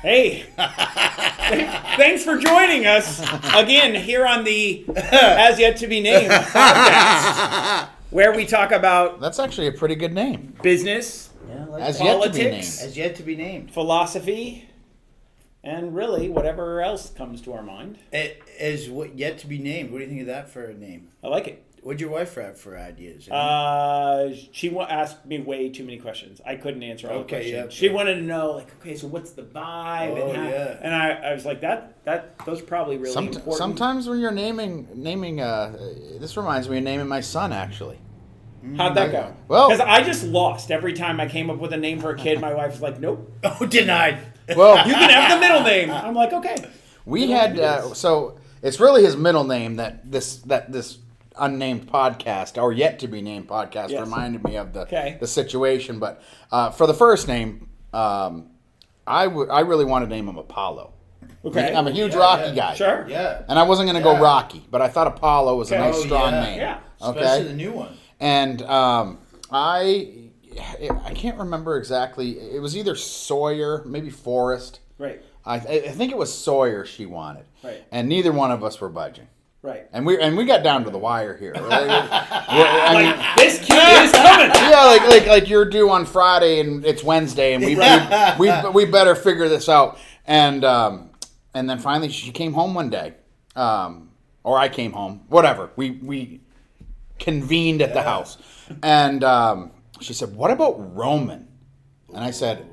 Hey, thanks for joining us again here on the As Yet to Be Named podcast, where we talk about That's actually a pretty good name. business, As politics, yet to be named. As yet to be named. philosophy, and really whatever else comes to our mind. As yet to be named. What do you think of that for a name? I like it. What'd your wife have for ideas? She asked me way too many questions. I couldn't answer all the Okay, questions. yeah. She wanted to know, like, okay, so what's the vibe? Oh, and how, yeah. And I was like, those are probably really important. Sometimes when you're naming, this reminds me of naming my son, actually. How'd that go? Well- because I just lost every time I came up with a name for a kid. My wife was like, "Nope, Oh, denied. Well, you can have the middle name." I'm like, "Okay." we had, so it's really his middle name that this unnamed podcast, or yet to be named podcast, Yes. reminded me of Okay. the situation. But for the first name, I really wanted to name him Apollo. Okay. I'm a huge Rocky guy. Sure. Yeah. And I wasn't going to Yeah. go Rocky, but I thought Apollo was a Okay. nice, Oh, strong yeah. name. Yeah. Especially the Okay. new one. And I can't remember exactly. It was either Sawyer, maybe Forrest. Right. I think it was Sawyer she wanted. Right. And neither one of us were budging. Right. And we got down to the wire here. I mean, Like, this kid is coming. yeah, like you're due on Friday and it's Wednesday, and we better figure this out. And then finally she came home one day, or I came home, whatever. We convened at the house, and she said, "What about Roman?" And I said,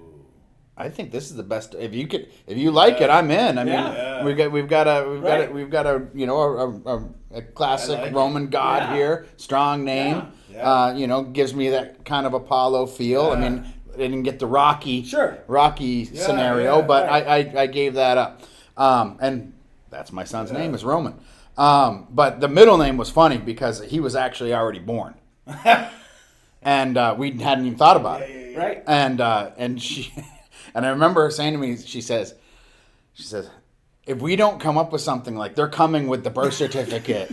"I think this is the best. If you like it, I'm in. I mean, Yeah. we've got a I classic like it. Roman god Yeah. here, strong name. Yeah. Gives me that kind of Apollo feel. I Yeah. mean, I didn't get the Rocky Sure. scenario, yeah, but right. I gave that up. And that's my son's name is Roman. But the middle name was funny because he was actually already born. And we hadn't even thought about it. Right. And she and I remember her saying to me, she says, if we don't come up with something, like they're coming with the birth certificate,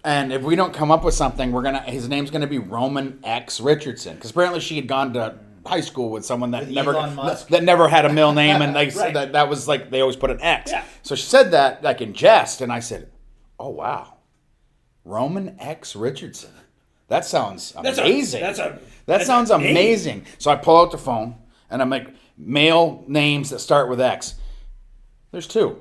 and if we don't come up with something, his name's gonna be Roman X Richardson, because apparently she had gone to high school with someone that With never Elon Musk. that never had a middle name, and they Right. that was like they always put an X. Yeah. So she said that like in jest, and I said, "Oh wow, Roman X Richardson. That sounds amazing. That sounds a name. amazing." So I pull out the phone and I'm like, male names that start with X. There's two.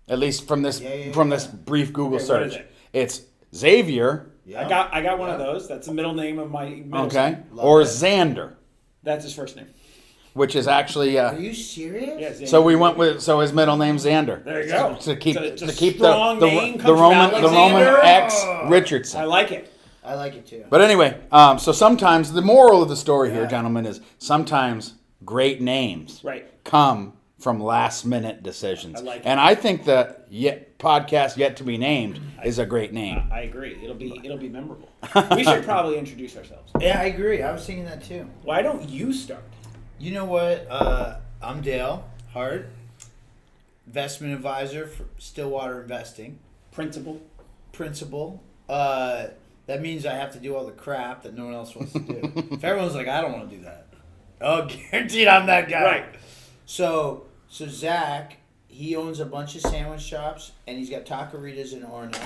At least from this this brief Google Okay, what search. is it? It's Xavier, Yeah. I got one of those. That's the middle name of my middle okay, son. or that. Xander, That's his first name. which is actually Are you serious? Yes. so we went with his middle name's Xander. There you go. To keep So it's a the strong name, the comes Roman from the Roman Alexander. X I Richardson. like it. I like it too. But anyway, so sometimes the moral of the story here, gentlemen, is sometimes great names Right. come from last minute decisions. I like it. And I think the podcast Yet to Be Named is a great name. I agree. It'll be memorable. We should probably introduce ourselves. Yeah, I agree. I was thinking that too. Why don't you start? You know what? I'm Dale Hart, investment advisor for Stillwater Investing, Principal. principal. That means I have to do all the crap that no one else wants to do. If everyone's like, I don't want to do that. Oh, guaranteed I'm that guy. Right. So Zach, he owns a bunch of sandwich shops, and he's got Taqueritas in Orono.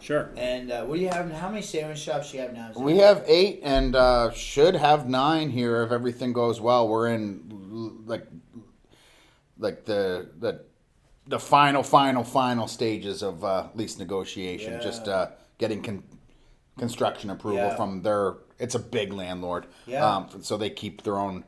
Sure. And what do you have? How many sandwich shops do you have now? Zach? We have 8 and should have 9 here if everything goes well. We're in like the final stages of lease negotiation. Yeah. Just getting construction approval Yeah. from their. It's a big landlord. Yeah. So they keep their own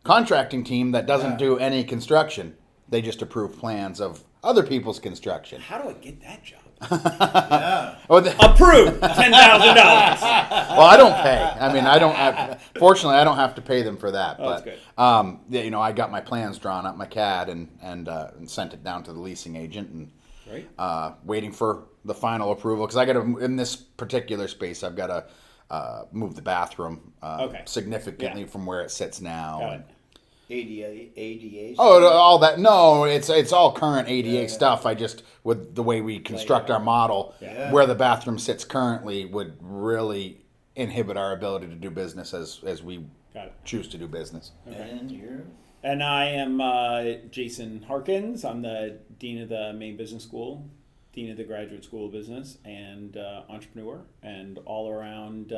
contracting team that doesn't do any construction. They just approve plans of other people's construction. How do I get that job? Yeah. Approved. $10,000. Well, I don't pay. I mean, fortunately, I don't have to pay them for that. Oh, But that's yeah, I got my plans drawn up, my CAD, and sent it down to the leasing agent, and Right. waiting for the final approval, because I got to, in this particular space, I've got to move the bathroom significantly from where it sits now. Got it. ADAs. Oh, all that? No, it's all current ADA stuff. I just, with the way we construct our model, where the bathroom sits currently would really inhibit our ability to do business as we Got it. choose to do business. And you're And I am Jason Harkins. I'm the Dean of the Maine Business School, Dean of the Graduate School of Business, and entrepreneur, and all around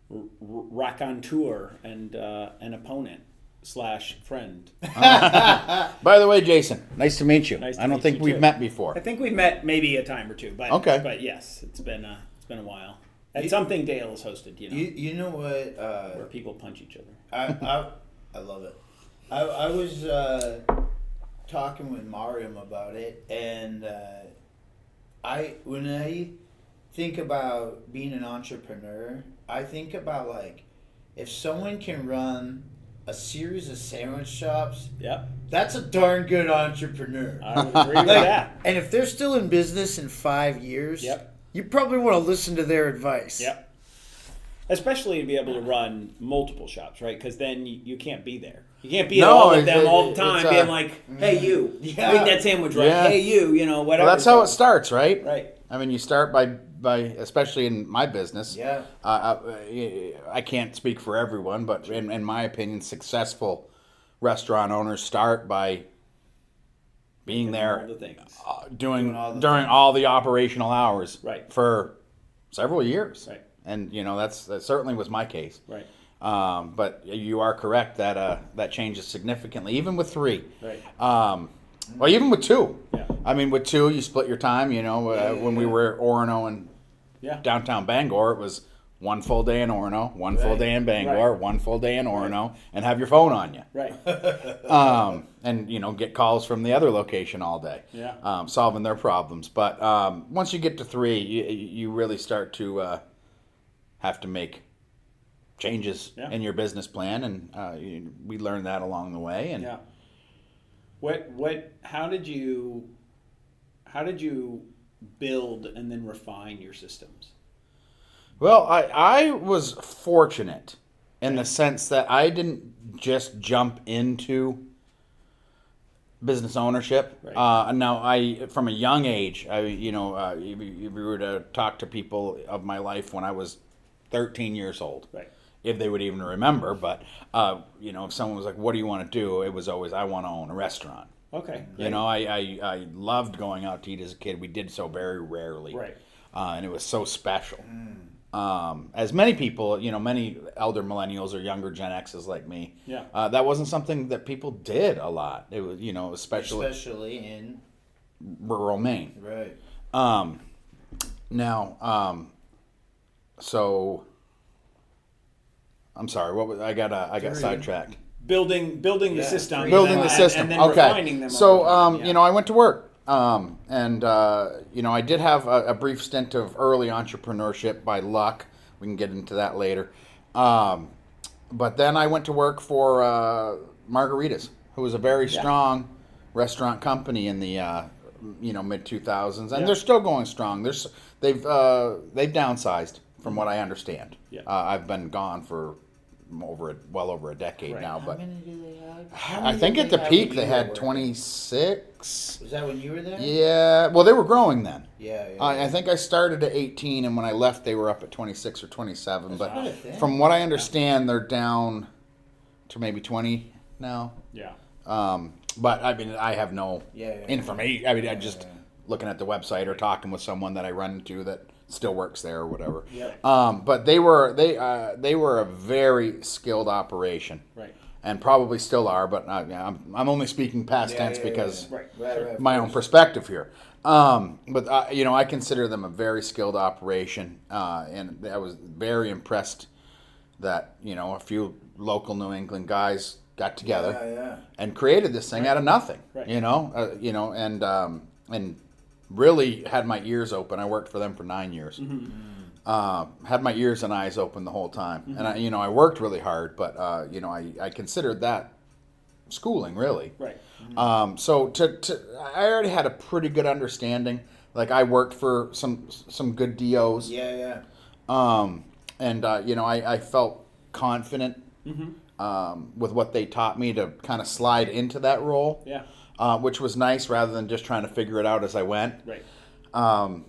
raconteur and an opponent / friend. By the way, Jason, nice to meet you. Nice to I don't meet think you, we've too. met before. I think we've met maybe a time or two, but Okay. But yes, it's been a while. That's something Dale has hosted, You know what? where people punch each other. I love it. I was talking with Mariam about it, and when I think about being an entrepreneur, I think about like if someone can run a series of sandwich shops, Yep, that's a darn good entrepreneur. I would agree with Like, that. and if they're still in business in 5 years, Yep. you probably want to listen to their advice. Yep. Especially to be able to run multiple shops, right? Because then you can't be there. You can't be at all of them all the time, being like, "Hey, you, Yeah. make that sandwich right." Yeah. Hey, you, whatever. Well, that's how it starts, right? Right. I mean, you start by especially in my business. Yeah. I can't speak for everyone, but in my opinion, successful restaurant owners start by being there, All the things. doing all the during things. all the operational hours, Right. for several years, Right. and that certainly was my case. Right. But you are correct that that changes significantly, even with 3. Right. Well, even with 2. Yeah. I mean, with 2, you split your time. When we were at Orono and Yeah. downtown Bangor, it was one full day in Orono, one full Right. day in Bangor, Right. one full day in Orono, and have your phone on you. Right. And get calls from the other location all day, Yeah. solving their problems. But once you get to 3, you really start to have to make changes Yeah. in your business plan, and we learned that along the way. And Yeah. How did you build and then refine your systems? well, I was fortunate in the sense that I didn't just jump into business ownership. Right. Now, from a young age, if you were to talk to people of my life when I was 13 years old, Right. if they would even remember, but if someone was like, "What do you want to do?" It was always, "I want to own a restaurant." Okay. I loved going out to eat as a kid. We did so very rarely, Right. And it was so special. As many people, many elder millennials or younger Gen X's like me, Yeah. that wasn't something that people did a lot. It was, Especially in rural Maine. right. So I'm sorry. What was I got sidetracked. Building the Yeah, system. Building the system. And then Okay. refining them. So over time. Yeah. I went to work. I did have a brief stint of early entrepreneurship by luck. We can get into that later. But then I went to work for Margaritas, who was a very strong restaurant company in the mid 2000s, and Yeah. they're still going strong. They've downsized from what I understand. Yeah. I've been gone for well over a decade Right. now, How but many do they have? I think at the have peak when they you were had working? 26. Was that when you were there? Yeah, well, they were growing then. Yeah. I think I started at 18, and when I left, they were up at 26 or 27. That's But not a thing. from what I understand, they're down to maybe 20 now. Yeah. But I mean, I have no Yeah. information. I mean, I just looking at the website or talking with someone that I run into that still works there or whatever. Yep. But they were a very skilled operation. Right. And probably still are, but I'm only speaking past tense because Right. my own perspective here. But I consider them a very skilled operation, and I was very impressed that a few local New England guys got together Yeah. and created this thing out of nothing. Right. And really had my ears open. I worked for them for 9 years. Had my ears and eyes open the whole time, and I worked really hard, but I considered that schooling really. Right. So I already had a pretty good understanding. Like I worked for some good DOs. Yeah. I felt confident with what they taught me to kind of slide into that role. Yeah. Which was nice rather than just trying to figure it out as I went. Right. That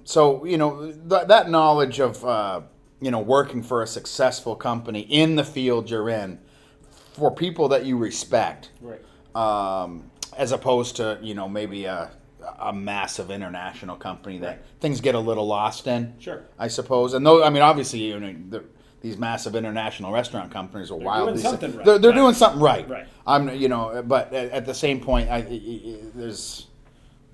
knowledge of working for a successful company in the field you're in for people that you respect, Right. As opposed to maybe a massive international company that Right. things get a little lost in. Sure. I suppose, and though obviously these massive international restaurant companies are wildly doing something right. They're Right. doing something right. Right. But at the same point, there's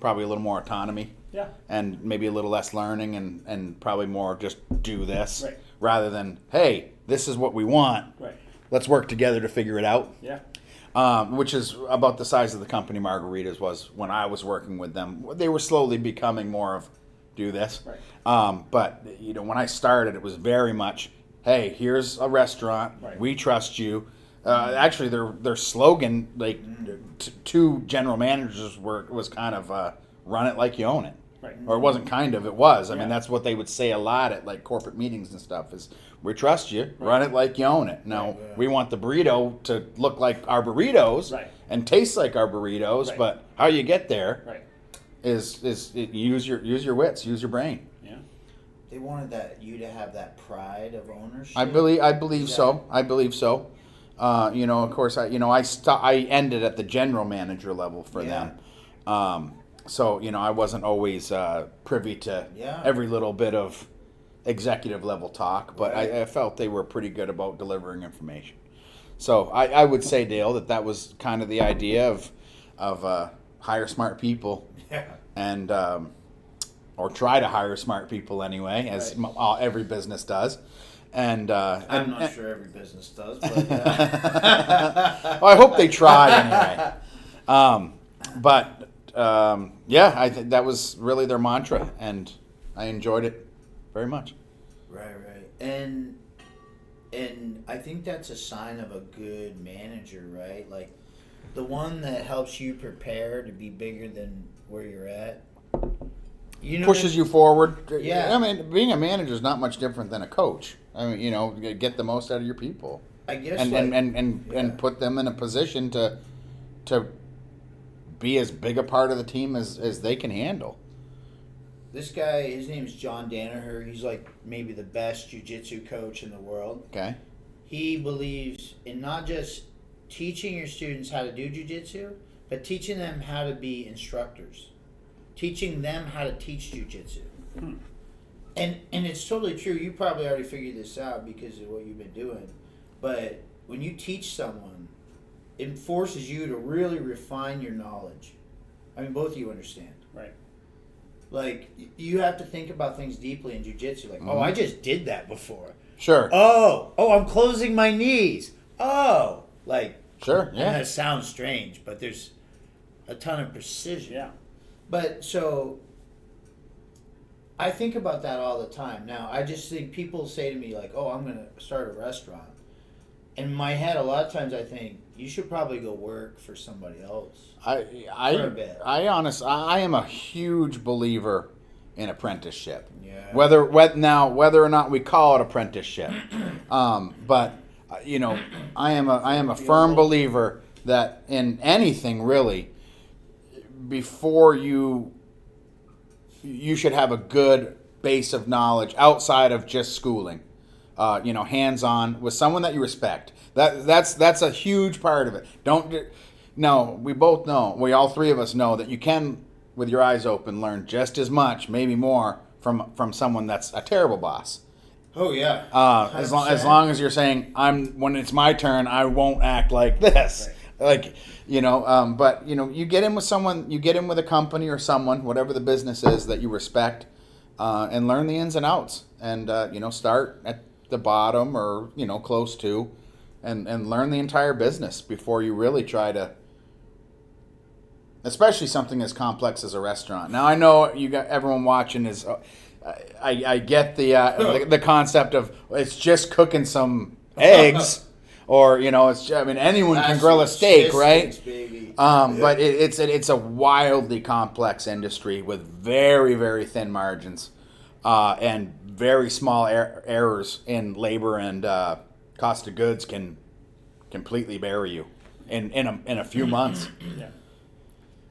probably a little more autonomy. Yeah. And maybe a little less learning, and probably more just do this Right. rather than, hey, this is what we want. Right. Let's work together to figure it out. Yeah. Which is about the size of the company Margaritas was when I was working with them. They were slowly becoming more of do this. Right. But when I started, it was very much, hey, here's a restaurant. Right. We trust you. Actually, their slogan, like two general managers was kind of run it like you own it. Right. Or it wasn't kind of, it was. I Yeah. mean, that's what they would say a lot at like corporate meetings and stuff is, we trust you, run it like you own it. Now, Right, yeah. we want the burrito to look like our burritos Right. and taste like our burritos, Right. but how you get there Right. is use your wits, use your brain. Yeah. They wanted you to have that pride of ownership. I believe so. I believe so. Of course, I ended at the general manager level for Yeah. them. So I wasn't always privy to every little bit of executive level talk, but Right. I felt they were pretty good about delivering information. So I would say, Dale, that was kind of the idea of hire smart people Yeah. and or try to hire smart people anyway, as Right. every business does. And I'm not sure every business does, but well, I hope they try anyway. I think that was really their mantra, and I enjoyed it very much. right. And I think that's a sign of a good manager, right? Like the one that helps you prepare to be bigger than where you're at. Pushes you forward. Yeah. I mean, being a manager is not much different than a coach. I mean, get the most out of your people, I guess. and put them in a position to be as big a part of the team as they can handle. This guy, his name's John Danaher. He's like maybe the best jiu-jitsu coach in the world. Okay. He believes in not just teaching your students how to do jiu-jitsu, but teaching them how to be instructors. Teaching them how to teach jiu-jitsu. And it's totally true. You probably already figured this out because of what you've been doing. But when you teach someone, it forces you to really refine your knowledge. I mean, both of you understand. Right. Like, you have to think about things deeply in jiu-jitsu. Like, oh, I just did that before. Sure. Oh, I'm closing my knees. Oh, like, Sure. and Yeah. that sounds strange, but there's a ton of precision. Yeah. But so I think about that all the time. Now, I just think people say to me like, "Oh, I'm going to start a restaurant." In my head, a lot of times I think you should probably go work for somebody else. For a bit. I am a huge believer in apprenticeship. Yeah. Whether or not we call it apprenticeship, but I am a firm believer that in anything really, before you should have a good base of knowledge outside of just schooling. Hands-on with someone that you respect. That's a huge part of it. We both know. We all three of us know that you can, with your eyes open, learn just as much, maybe more, from someone that's a terrible boss. Oh yeah. As long as you're saying, when it's my turn, I won't act like this. Right. But you get in with someone, you get in with a company or someone, whatever the business is that you respect, and learn the ins and outs, and start at the bottom or close to, and learn the entire business before you really try to. Especially something as complex as a restaurant. Now I know you got everyone watching is. I get the concept of it's just cooking some eggs, or anyone can grill a steak, right? Baby. But it's a wildly complex industry with very, very thin margins, and very small errors in labor and cost of goods can completely bury you in a few months. Yeah.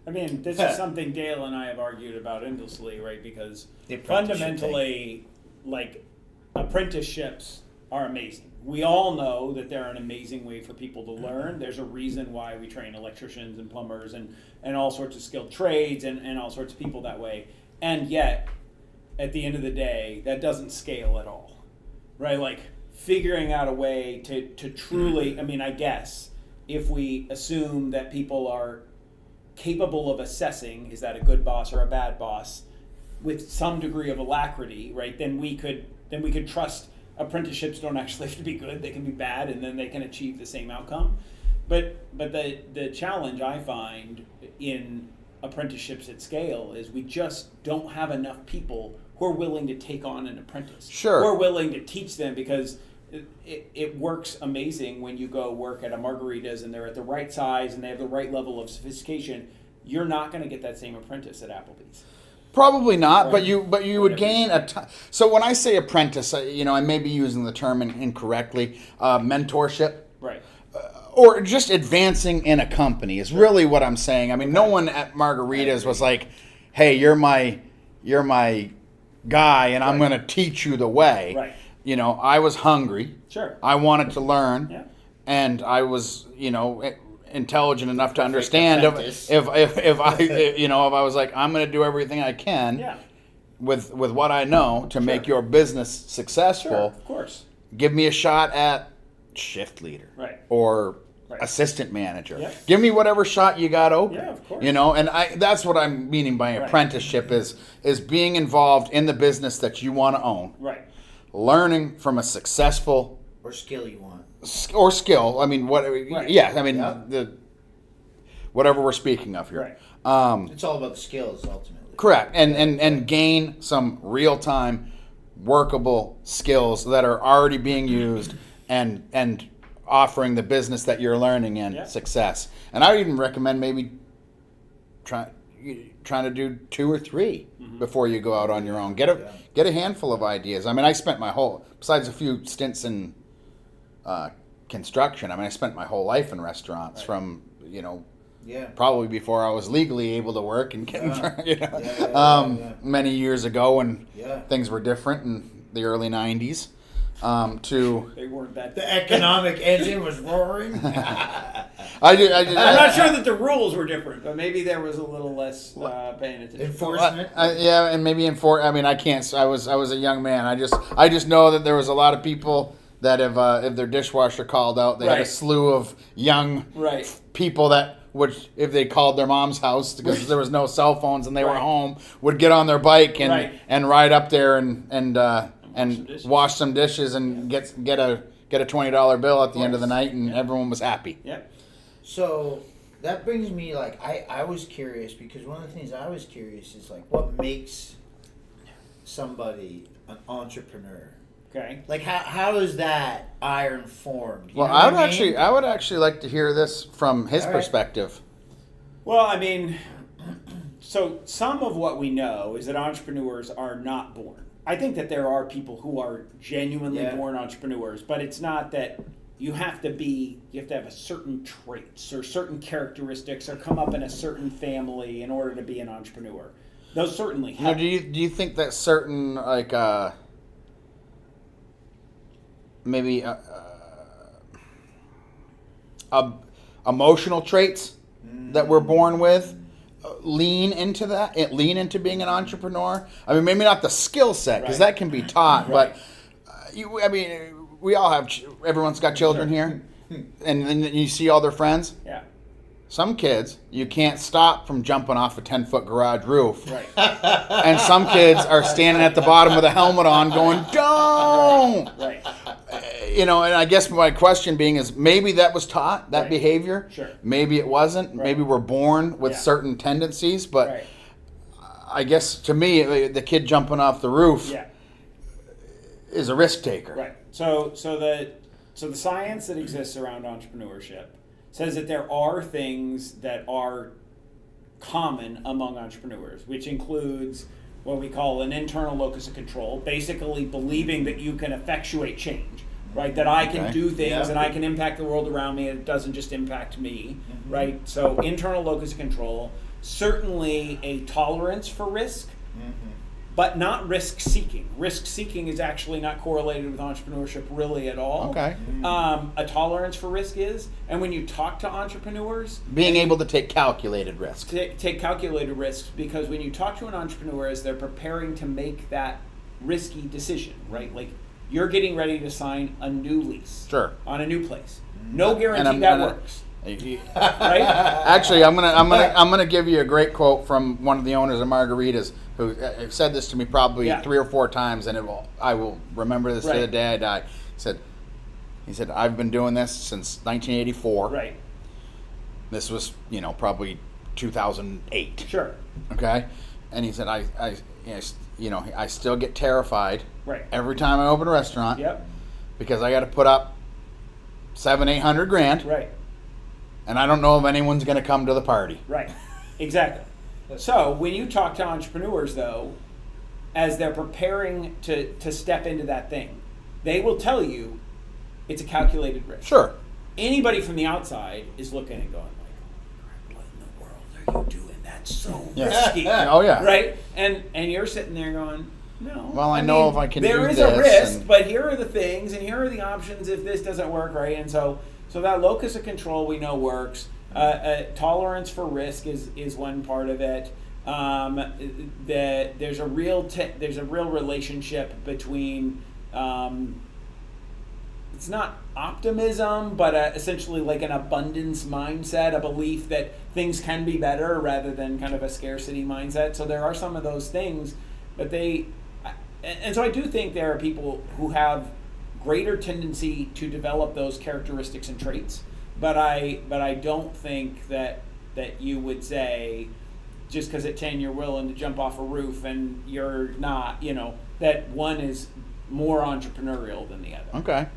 I mean, this is something Dale and I have argued about endlessly, right? Because The apprenticeship fundamentally, like, apprenticeships are amazing, We all know that they're an amazing way for people to learn. There's a reason why we train electricians and plumbers and all sorts of skilled trades and all sorts of people that way. And yet, at the end of the day, that doesn't scale at all, right? Like figuring out a way to truly, I mean, I guess, if we assume that people are capable of assessing, is that a good boss or a bad boss, with some degree of alacrity, right? Then we could trust apprenticeships don't actually have to be good; they can be bad, and then they can achieve the same outcome. But the challenge I find in apprenticeships at scale is we just don't have enough people who are willing to take on an apprentice. Sure. Who are willing to teach them, because it works amazing when you go work at a Margaritas and they're at the right size and they have the right level of sophistication. You're not going to get that same apprentice at Applebee's. Probably not, Right. but you would gain a ton. So when I say apprentice, I may be using the term incorrectly. Mentorship, Right. or just advancing in a company is really what I'm saying. I mean, no one at Margaritas was like, "Hey, you're my guy, and I'm Right. going to teach you the way." Right. I was hungry. Sure. I wanted to learn, Yeah. and I was, intelligent enough to understand apprentice. if I was like, I'm going to do everything I can Yeah. with what I know to make your business successful. Sure. Of course. Give me a shot at shift leader, Right. or Right. assistant manager. Yeah. Give me whatever shot you got open. Yeah, of course. And that's what I'm meaning by Right. apprenticeship is being involved in the business that you want to own, Right. learning from a successful Or skill you want. or skill. I mean, what? Right. Yeah, I mean Yeah. whatever we're speaking of here. Right. It's all about the skills ultimately. Correct, and gain some real time, workable skills that are already being used and offering the business that you're learning in Yeah. success. And I would even recommend maybe trying to do 2 or 3 before you go out on your own. Get a handful of ideas. I mean, I spent besides a few stints in construction. I mean, I spent my whole life in restaurants from Yeah. probably before I was legally able to work and get Yeah. many years ago when Yeah. things were different in the early 90s. To They weren't that. The economic engine was roaring. I did. I'm not sure that the rules were different, but maybe there was a little less paying attention. Enforcement. Yeah, and maybe I mean, I can't. I was a young man. I just know that there was a lot of people that if their dishwasher called out, they had a Right. slew of young Right. people that would, if they called their mom's house because there was no cell phones and they were Right. home, would get on their bike and Right. and ride up there and some dishes. wash some dishes and get a $20 bill at the end of the course. night, and Yeah. everyone was happy. Yep. So that brings me I was curious, because one of the things I was curious is what makes somebody an entrepreneur. Okay. Like how is that iron formed? You Well, know what I mean? would actually like to hear this from his All right. perspective. Well, I mean, so some of what we know is that entrepreneurs are not born. I think that there are people who are genuinely Yeah. born entrepreneurs, but it's not that you have to have a certain traits or certain characteristics or come up in a certain family in order to be an entrepreneur. Those certainly Now, help. do you think that certain maybe emotional traits that we're born with lean into that? Lean into being an entrepreneur? I mean, maybe not the skill set, because Right. that can be taught, Right. but we all have. Everyone's got children here, and then you see all their friends. Yeah. Some kids, you can't stop from jumping off a 10-foot garage roof. Right. And some kids are standing at the bottom with a helmet on going, don't! Right. And I guess my question being is maybe that was taught, that Right. behavior. Sure. Maybe it wasn't. Right. Maybe we're born with Yeah. certain tendencies. But Right. I guess to me, the kid jumping off the roof Yeah. is a risk taker. Right. So the science that exists around entrepreneurship says that there are things that are common among entrepreneurs, which includes what we call an internal locus of control, basically believing that you can effectuate change, right? That I can Okay. do things Yeah. and I can impact the world around me and it doesn't just impact me, right? So internal locus of control, certainly a tolerance for risk, but not risk seeking. Risk seeking is actually not correlated with entrepreneurship really at all. Okay. A tolerance for risk is, and when you talk to entrepreneurs, Being able to take calculated risks. take calculated risks, because when you talk to an entrepreneur as they're preparing to make that risky decision, right? Like you're getting ready to sign a new lease Sure. on a new place. No guarantee I'm that gonna- works, right? Actually, I'm gonna give you a great quote from one of the owners of Margaritas, who said this to me probably Yeah. 3 or 4 times, and I will remember this to the Right. day I die. He said, I've been doing this since 1984. Right. This was, probably 2008. Sure. Okay, and he said, I still get terrified Right. every time I open a restaurant Yep. because I got to put up 700-800 grand, Right. and I don't know if anyone's going to come to the party. Right. Exactly. So when you talk to entrepreneurs, though, as they're preparing to step into that thing, they will tell you it's a calculated risk. Sure. Anybody from the outside is looking and going like, what in the world are you doing? That's so Yeah. risky. Oh, yeah. Right? And you're sitting there going, no. Well, I know if I can there do is this a risk, and- but here are the things and here are the options if this doesn't work, right? And so that locus of control we know works. Tolerance for risk is one part of it. There's a real relationship between it's not optimism, but essentially like an abundance mindset, a belief that things can be better rather than kind of a scarcity mindset. So there are some of those things, but and so I do think there are people who have greater tendency to develop those characteristics and traits. But I don't think that you would say just because at 10 you're willing to jump off a roof and you're not, that one is more entrepreneurial than the other. Okay.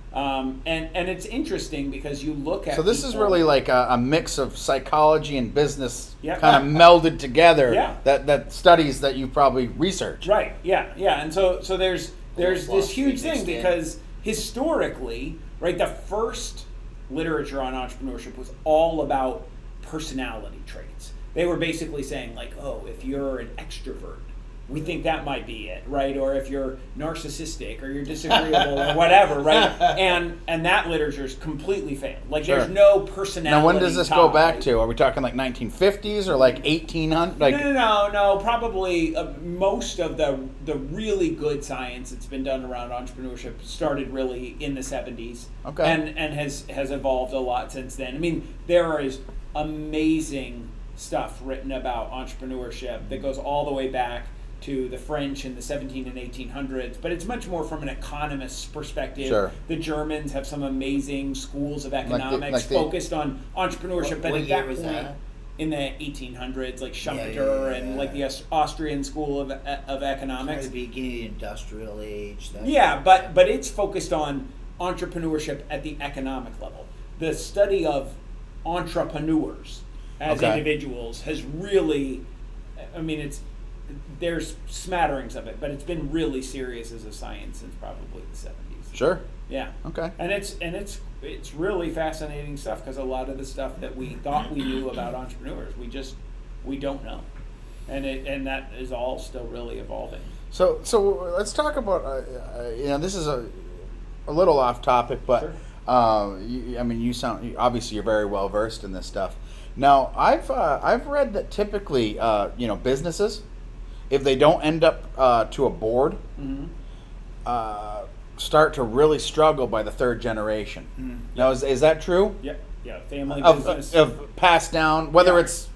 And it's interesting because you look at So this is people- really like a mix of psychology and business Yeah. kind of melded together. Yeah. That studies that you probably researched. Right. Yeah. And so there's this philosophy huge thing mixed in. because historically, right, the first literature on entrepreneurship was all about personality traits. They were basically saying like, oh, if you're an extrovert, we think that might be it, right? Or if you're narcissistic or you're disagreeable or whatever, right? And that literature's completely failed. Like Sure. there's no personality. Now, when does this go back tie. to? Are we talking like 1950s or like 1800? Like, No. Probably most of the really good science that's been done around entrepreneurship started really in the 70s. Okay. And has evolved a lot since then. I mean, there is amazing stuff written about entrepreneurship that goes all the way back to the French in the 17 and 1800s, but it's much more from an economist's perspective. Sure. The Germans have some amazing schools of the- economics like the- focused on entrepreneurship, but What at year that was point, that? in the 1800s, like Schumpeter Yeah. and like the Austrian school of Kind economics. of the beginning of the industrial age. Yeah, but it's focused on entrepreneurship at the economic level. The study of entrepreneurs as Okay. individuals has really, I mean, there's smatterings of it, but it's been really serious as a science since probably the 70s. sure. Yeah. Okay. And it's really fascinating stuff because a lot of the stuff that we thought we knew about entrepreneurs, we don't know, and that is all still really evolving. So let's talk about. This is a little off topic, but Sure. you sound obviously you're very well versed in this stuff. Now, I've read that typically, businesses, if they don't end up to a board, start to really struggle by the third generation. Now, is that true? Yeah, family business. Of passed down, whether Yeah. it's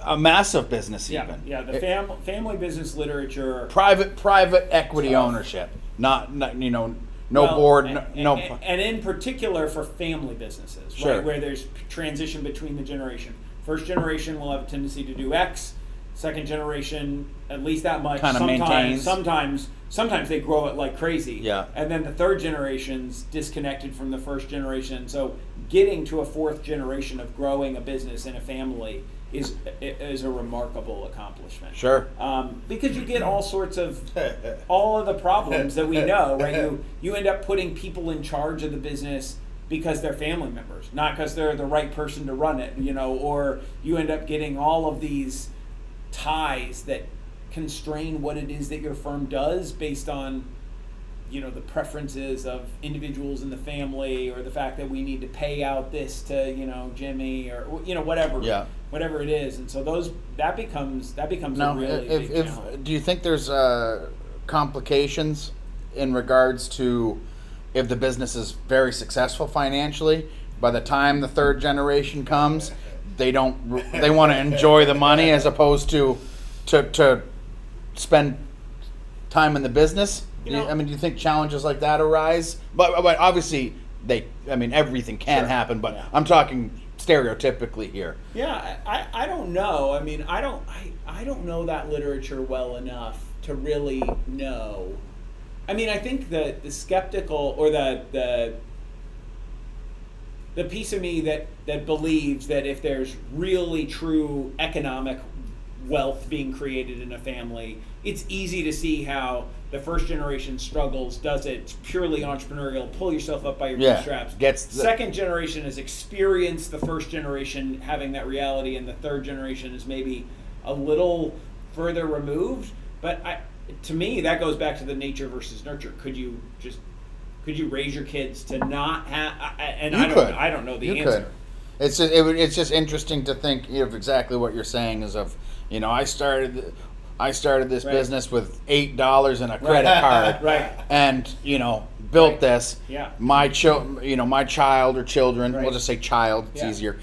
a massive business even. Yeah, the family business literature. Private equity Tough. ownership, not no Well, board, and in particular for family businesses, Sure. right, where there's transition between the generation. First generation will have a tendency to do X. Second generation, at least that much. Kinda maintains. Sometimes they grow it like crazy. Yeah. And then the third generation's disconnected from the first generation. So getting to a fourth generation of growing a business in a family is a remarkable accomplishment. Sure. Because you get all of the problems that we know, right? You end up putting people in charge of the business because they're family members, not because they're the right person to run it, or you end up getting all of these ties that constrain what it is that your firm does based on, you know, the preferences of individuals in the family, or the fact that we need to pay out this to, you know, Jimmy, or, you know, whatever, whatever it is. And so that becomes a really big challenge. Do you think there's complications in regards to if the business is very successful financially? By the time the third generation comes, they want to enjoy the money as opposed to spend time in the business. Do you think challenges like that arise? But obviously everything can happen. But I'm talking stereotypically here. Yeah, I don't know. I mean, I don't know that literature well enough to really know. I mean, I think the skeptical, or the piece of me that believes that if there's really true economic wealth being created in a family, it's easy to see how the first generation struggles, does it purely entrepreneurial, pull yourself up by your bootstraps. Second generation has experienced the first generation having that reality, and the third generation is maybe a little further removed. But to me, that goes back to the nature versus nurture. Could you raise your kids to not have? I don't know the answer. Could. It's just interesting to think of exactly what you're saying. Is of, you know, I started this business with $8 in a credit card, and, you know, built this. Yeah. My child or children, we'll just say child, it's easier,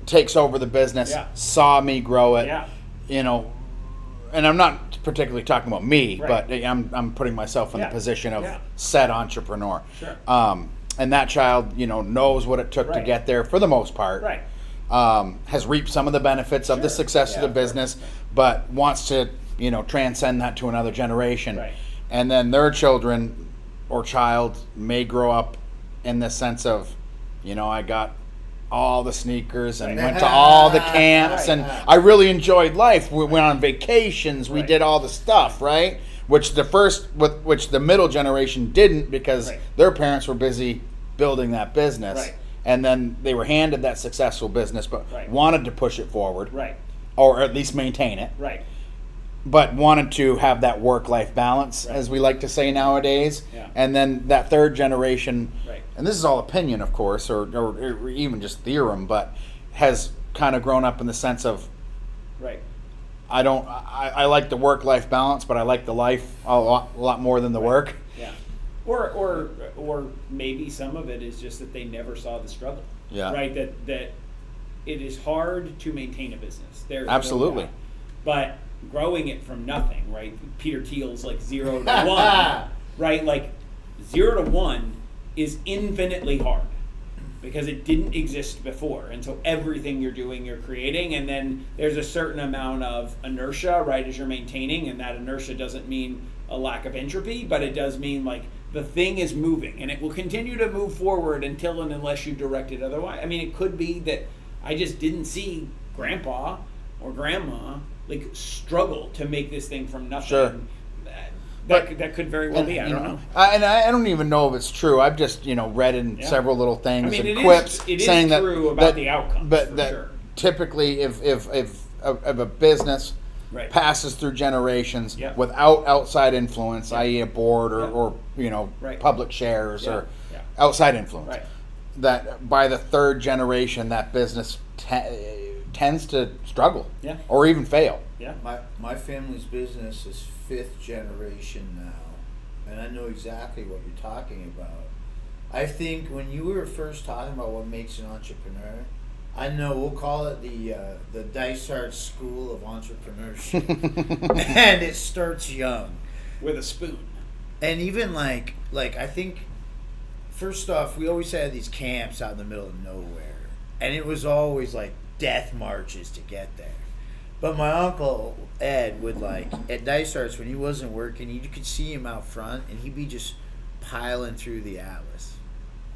takes over the business, saw me grow it, you know, and I'm not particularly talking about me, but I'm putting myself in the position of said entrepreneur. Sure. And that child, you know, knows what it took to get there for the most part. Right. Has reaped some of the benefits of the success of the business, but wants to, you know, transcend that to another generation. Right. And then their children or child may grow up in the sense of, you know, I got all the sneakers and went to all the camps and I really enjoyed life. We went on vacations. We did all the stuff, right? Which the middle generation didn't, because their parents were busy building that business. Right. And then they were handed that successful business, but wanted to push it forward. Right. Or at least maintain it. Right. But wanted to have that work-life balance, as we like to say nowadays. Yeah. And then that third generation, and this is all opinion, of course, or even just theorem, but has kind of grown up in the sense of, I like the work-life balance, but I like the life a lot more than the work. Yeah. Or maybe some of it is just that they never saw the struggle. Yeah. Right. That it is hard to maintain a business. Absolutely. No doubt. But growing it from nothing, right? Peter Thiel's like 0 to 1, right? Like 0 to 1 is infinitely hard because it didn't exist before. And so everything you're doing, you're creating. And then there's a certain amount of inertia, right, as you're maintaining. And that inertia doesn't mean a lack of entropy, but it does mean like the thing is moving and it will continue to move forward until and unless you direct it otherwise. I mean, it could be that I just didn't see grandpa or grandma like struggle to make this thing from nothing. Sure. That could very well be. I don't know. And I don't even know if it's true. I've just, you know, read in several little things and quips saying that true about the outcomes. But that typically, if a business passes through generations without outside influence, i.e., a board or you know, public shares or outside influence, that by the third generation, that business tends to struggle or even fail. Yeah. My family's business is 5th generation now, and I know exactly what you're talking about. I think when you were first talking about what makes an entrepreneur, I know we'll call it the Dysart School of Entrepreneurship, and it starts young with a spoon. And even like I think, first off, we always had these camps out in the middle of nowhere, and it was always like death marches to get there. But my uncle Ed would, like, at Dysart's when he wasn't working, you could see him out front, and he'd be just piling through the Atlas.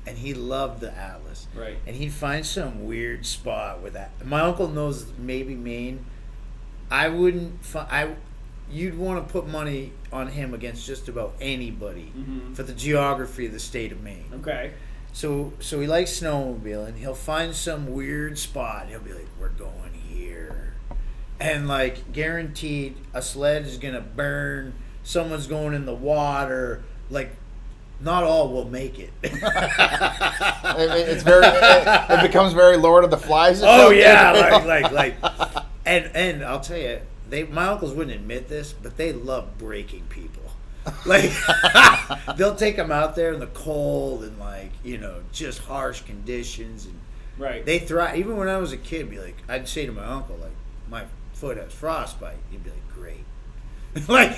And he loved the Atlas. Right. And he'd find some weird spot with that. My uncle knows maybe Maine. You'd want to put money on him against just about anybody for the geography of the state of Maine. Okay. So he likes snowmobiling. He'll find some weird spot. He'll be like, "We're going here," and like guaranteed a sled is gonna burn, someone's going in the water, like not all will make it. It's very. It becomes very Lord of the Flies. Oh yeah, like, and I'll tell you, my uncles wouldn't admit this, but they love breaking people. Like they'll take them out there in the cold and like just harsh conditions, and Right. they thrive. Even when I was a kid, I'd say to my uncle, like, my foot has frostbite. He'd be like, great. Like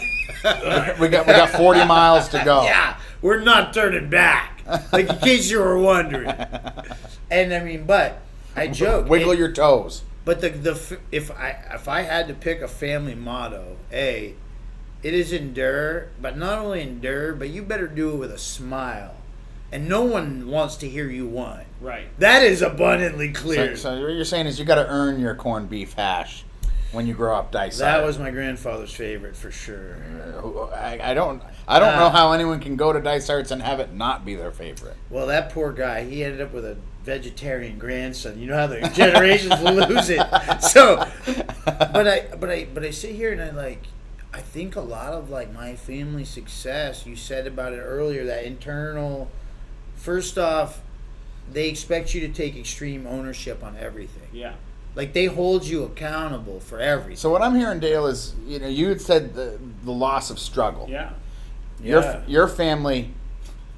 we got 40 miles to go. yeah, we're not turning back. Like, in case you were wondering. And I mean, but I joke. Wiggle your toes. But if I had to pick a family motto, it is endure, but not only endure, but you better do it with a smile. And no one wants to hear you whine. Right. That is abundantly clear. So what you're saying is you got to earn your corned beef hash when you grow up dicey. That was my grandfather's favorite for sure. I don't know how anyone can go to Dice Arts and have it not be their favorite. Well, that poor guy, he ended up with a vegetarian grandson. You know how the generations lose it. So, but I sit here and I think a lot of like my family success. You said about it earlier, that internal. First off, they expect you to take extreme ownership on everything. Yeah. Like, they hold you accountable for everything. So what I'm hearing, Dale, is you had said the loss of struggle. Yeah. Your family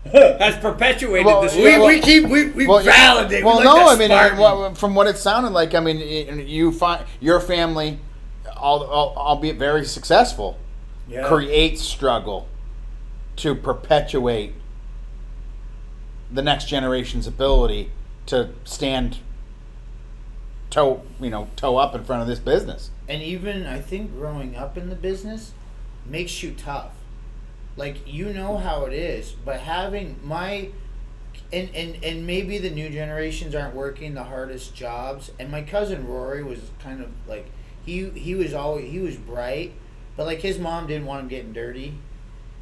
Has perpetuated Well, this. We validate. Well, we no, like I mean, Spartan. from what it sounded like, I mean, you find your family, albeit very successful, creates struggle to perpetuate the next generation's ability to stand toe up in front of this business. And even, I think, growing up in the business makes you tough. Like, you know how it is, but having and maybe the new generations aren't working the hardest jobs. And my cousin Rory was kind of like, he was bright, but like his mom didn't want him getting dirty.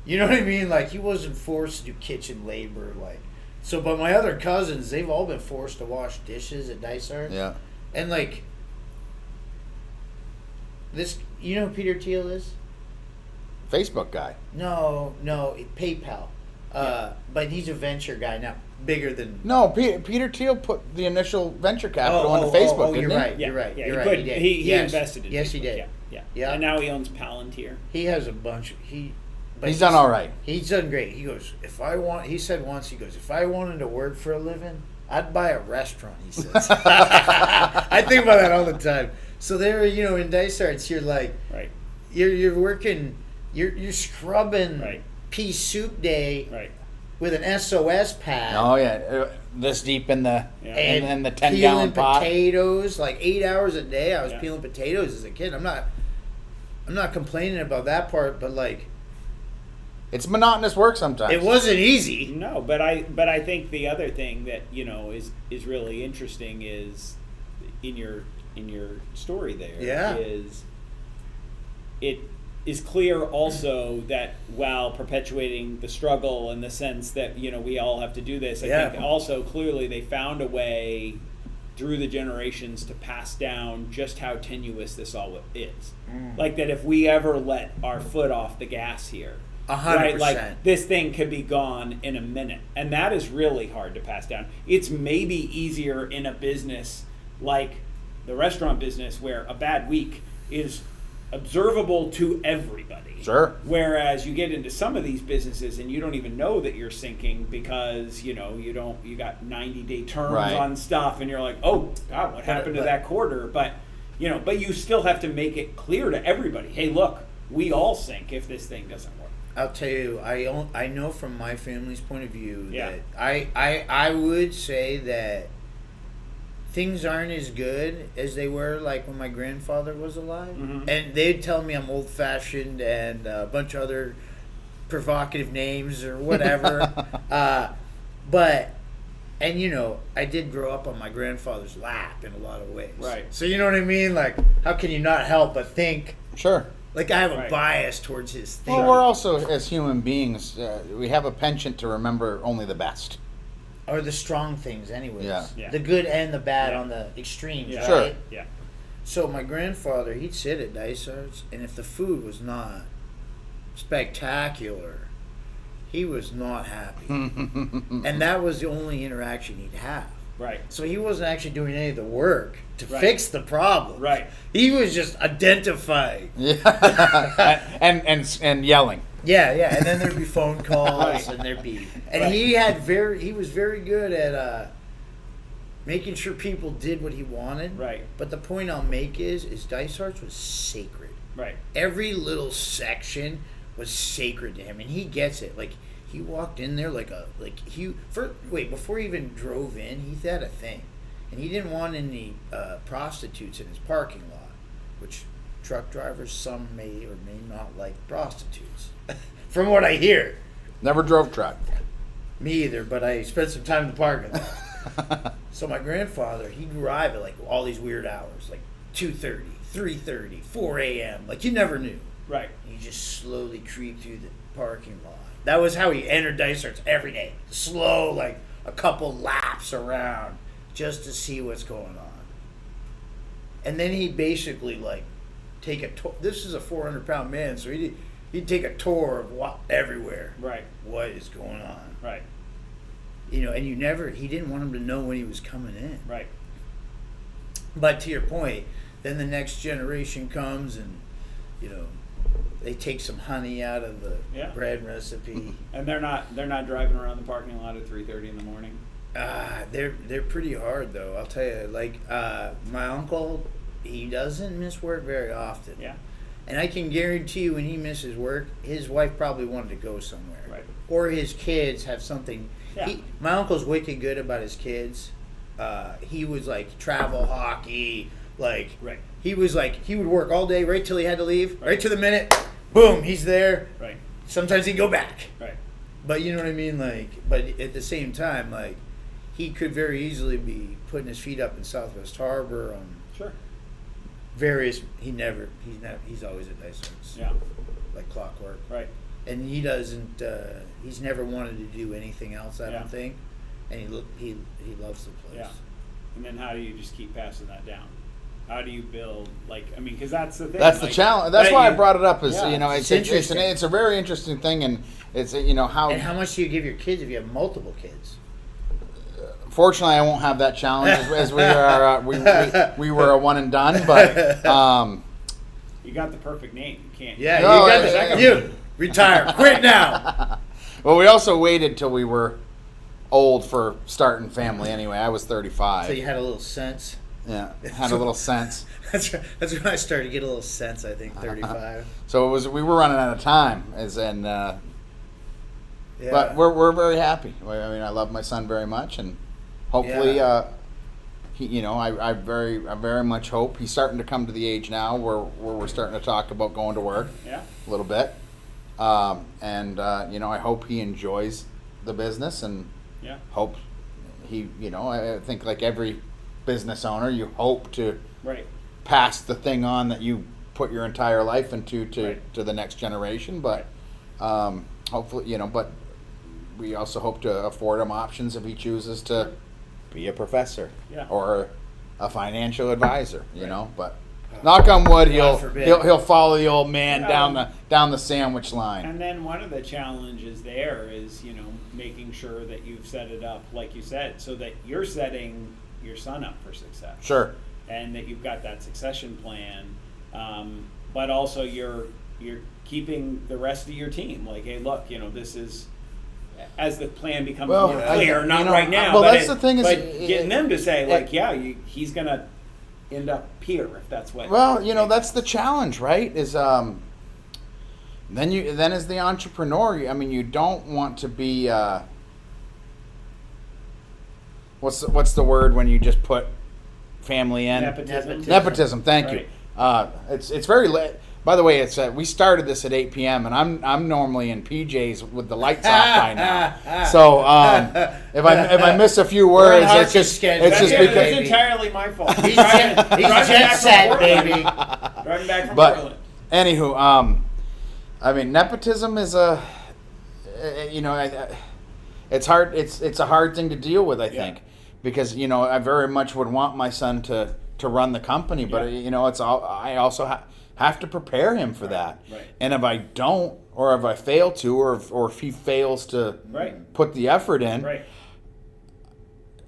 You know what I mean? Like, he wasn't forced to do kitchen labor, like. So, but my other cousins, they've all been forced to wash dishes at Dice Arts. Yeah. And like, this, you know who Peter Thiel is? Facebook guy. No, PayPal. But he's a venture guy now, bigger than. No, Peter Thiel put the initial venture capital into Facebook. You're didn't he? right. Yeah, You're right. Yeah, You're he right. put- He did. he Yes. invested in Yes, Facebook. he did. Yeah. And now he owns Palantir. He has a bunch. But He's done all right. He's done great. He goes, he said once, if I wanted to work for a living, I'd buy a restaurant, he says. I think about that all the time. So there, in Dice Arts, you're like, Right. you're working, you're scrubbing Right. pea soup day Right. with an SOS pad. Oh yeah, this deep in the Yeah. and the 10 peeling gallon pot. potatoes, like 8 hours a day. I was Yeah. peeling potatoes as a kid. I'm not complaining about that part, but like, It's monotonous work sometimes. it wasn't easy. No, but I think the other thing that is really interesting is in your story there Yeah. is it is clear also that while perpetuating the struggle in the sense that we all have to do this, I think also clearly they found a way through the generations to pass down just how tenuous this all is. Like that if we ever let our foot off the gas here, 100%. right, like this thing could be gone in a minute, and that is really hard to pass down. It's maybe easier in a business like the restaurant business where a bad week is observable to everybody. Sure. Whereas you get into some of these businesses and you don't even know that you're sinking because you got 90-day terms Right. on stuff, and you're like, oh God, what happened to that quarter? But you still have to make it clear to everybody, hey, look, we all sink if this thing doesn't work. I'll tell you, I know from my family's point of view Yeah. that I would say that things aren't as good as they were like when my grandfather was alive. Mhm. And they'd tell me I'm old fashioned and a bunch of other provocative names or whatever. But I did grow up on my grandfather's lap in a lot of ways. Right. So you know what I mean? Like, how can you not help but think? Sure. Like, I have a Right. bias towards his thing. Well, we're also, as human beings, we have a penchant to remember only the best. Or the strong things, anyways. Yeah. Yeah. The good and the bad Yeah. on the extremes, Yeah. right? Sure. Yeah. So my grandfather, he'd sit at Dysart's, and if the food was not spectacular, he was not happy. And that was the only interaction he'd have. Right. So he wasn't actually doing any of the work to Right. fix the problem. Right. He was just identifying. Yeah. and yelling. Yeah, yeah. And then there'd be phone calls, Right. and there'd be, and Right. he was very good at making sure people did what he wanted. Right. But the point I'll make is Dysart's was sacred. Right. Every little section was sacred to him, and he gets it. Like, he walked in there before he even drove in, he had a thing, and he didn't want any prostitutes in his parking lot, which truck drivers, some may or may not like prostitutes, from what I hear. Never drove truck. Me either, but I spent some time in the parking lot. So my grandfather, he'd arrive at like all these weird hours, like 2:30, 3:30, 4 a.m. Like, you never knew. Right. He just slowly creeped through the parking lot. That was how he entered Dysart's every day. Slow, like a couple laps around, just to see what's going on. And then he'd basically like take a tour. This is a 400-pound man, so he'd take a tour of everywhere. Right. What is going on? Right. You know, and he didn't want him to know when he was coming in. Right. But to your point, then the next generation comes and, you know, they take some honey out of the Yeah. bread recipe. And they're not driving around the parking lot at 3:30 in the morning. They're pretty hard though. I'll tell you. Like my uncle, he doesn't miss work very often. Yeah. And I can guarantee you, when he misses work, his wife probably wanted to go somewhere. Right. Or his kids have something. Yeah. My uncle's wicked good about his kids. He was like travel hockey. Like, Right. he was like, he would work all day right till he had to leave. Right to the minute, boom, he's there. Right. Sometimes he'd go back. Right. But you know what I mean? Like, but at the same time, like, he could very easily be putting his feet up in Southwest Harbor on Sure. various. He's always at Dysart's. Yeah. Like clockwork. Right. And he doesn't. He's never wanted to do anything else. I Yeah. don't think. And he loves the place. Yeah. And then how do you just keep passing that down? How do you build, like, I mean, because that's the thing. That's the like, challenge. That's right, why I you- brought it up. Is Yeah. you know, It's it's interesting. it's a very interesting thing, and it's how. And how much do you give your kids if you have multiple kids? Fortunately, I won't have that challenge as we are. We were a one and done, but You got the perfect name. You can't. Yeah, No, you got I- you retire, quit now. well, we also waited till we were old for starting family. Anyway, I was 35. So you had a little sense. Yeah, had a little sense. That's when I started to get a little sense. I think 35. So we were running out of time, Yeah. but we're very happy. I mean, I love my son very much, and hopefully, Yeah. I very much hope he's starting to come to the age now where we're starting to talk about going to work Yeah. a little bit, I hope he enjoys the business, and Yeah. hope he, I think like every business owner, you hope to Right. pass the thing on that you put your entire life into Right. to the next generation, but hopefully, but we also hope to afford him options if he chooses to be a professor Yeah. or a financial advisor, Right. but knock on wood, God forbid. he'll follow the old man Yeah. down the sandwich line. And then one of the challenges there is, making sure that you've set it up, like you said, so that you're setting your son up for success. Sure. And that you've got that succession plan, but also you're keeping the rest of your team. Like, hey, look, this is as the plan becomes Well, more clear. Not right now. well, but that's the thing is, but getting them to say, like, it- he's gonna end up here if that's what. Well, that's the challenge, right? Is then as the entrepreneur, I mean, you don't want to be what's the word when you just put family in? Nepotism. Nepotism. Thank you. It's very late. By the way, we started this at 8 p.m. and I'm normally in PJs with the lights off by now. So if I miss a few words, it's just It's because entirely my fault. He's jet set, baby. Driving back from But Portland. anywho, I mean, nepotism is it's hard. It's a hard thing to deal with, I think, because I very much would want my son to to run the company, but Yeah. you know, it's all. I also have to prepare him for that. Right. And if I don't, or if I fail to, or if he fails to Right. put the effort in, Right.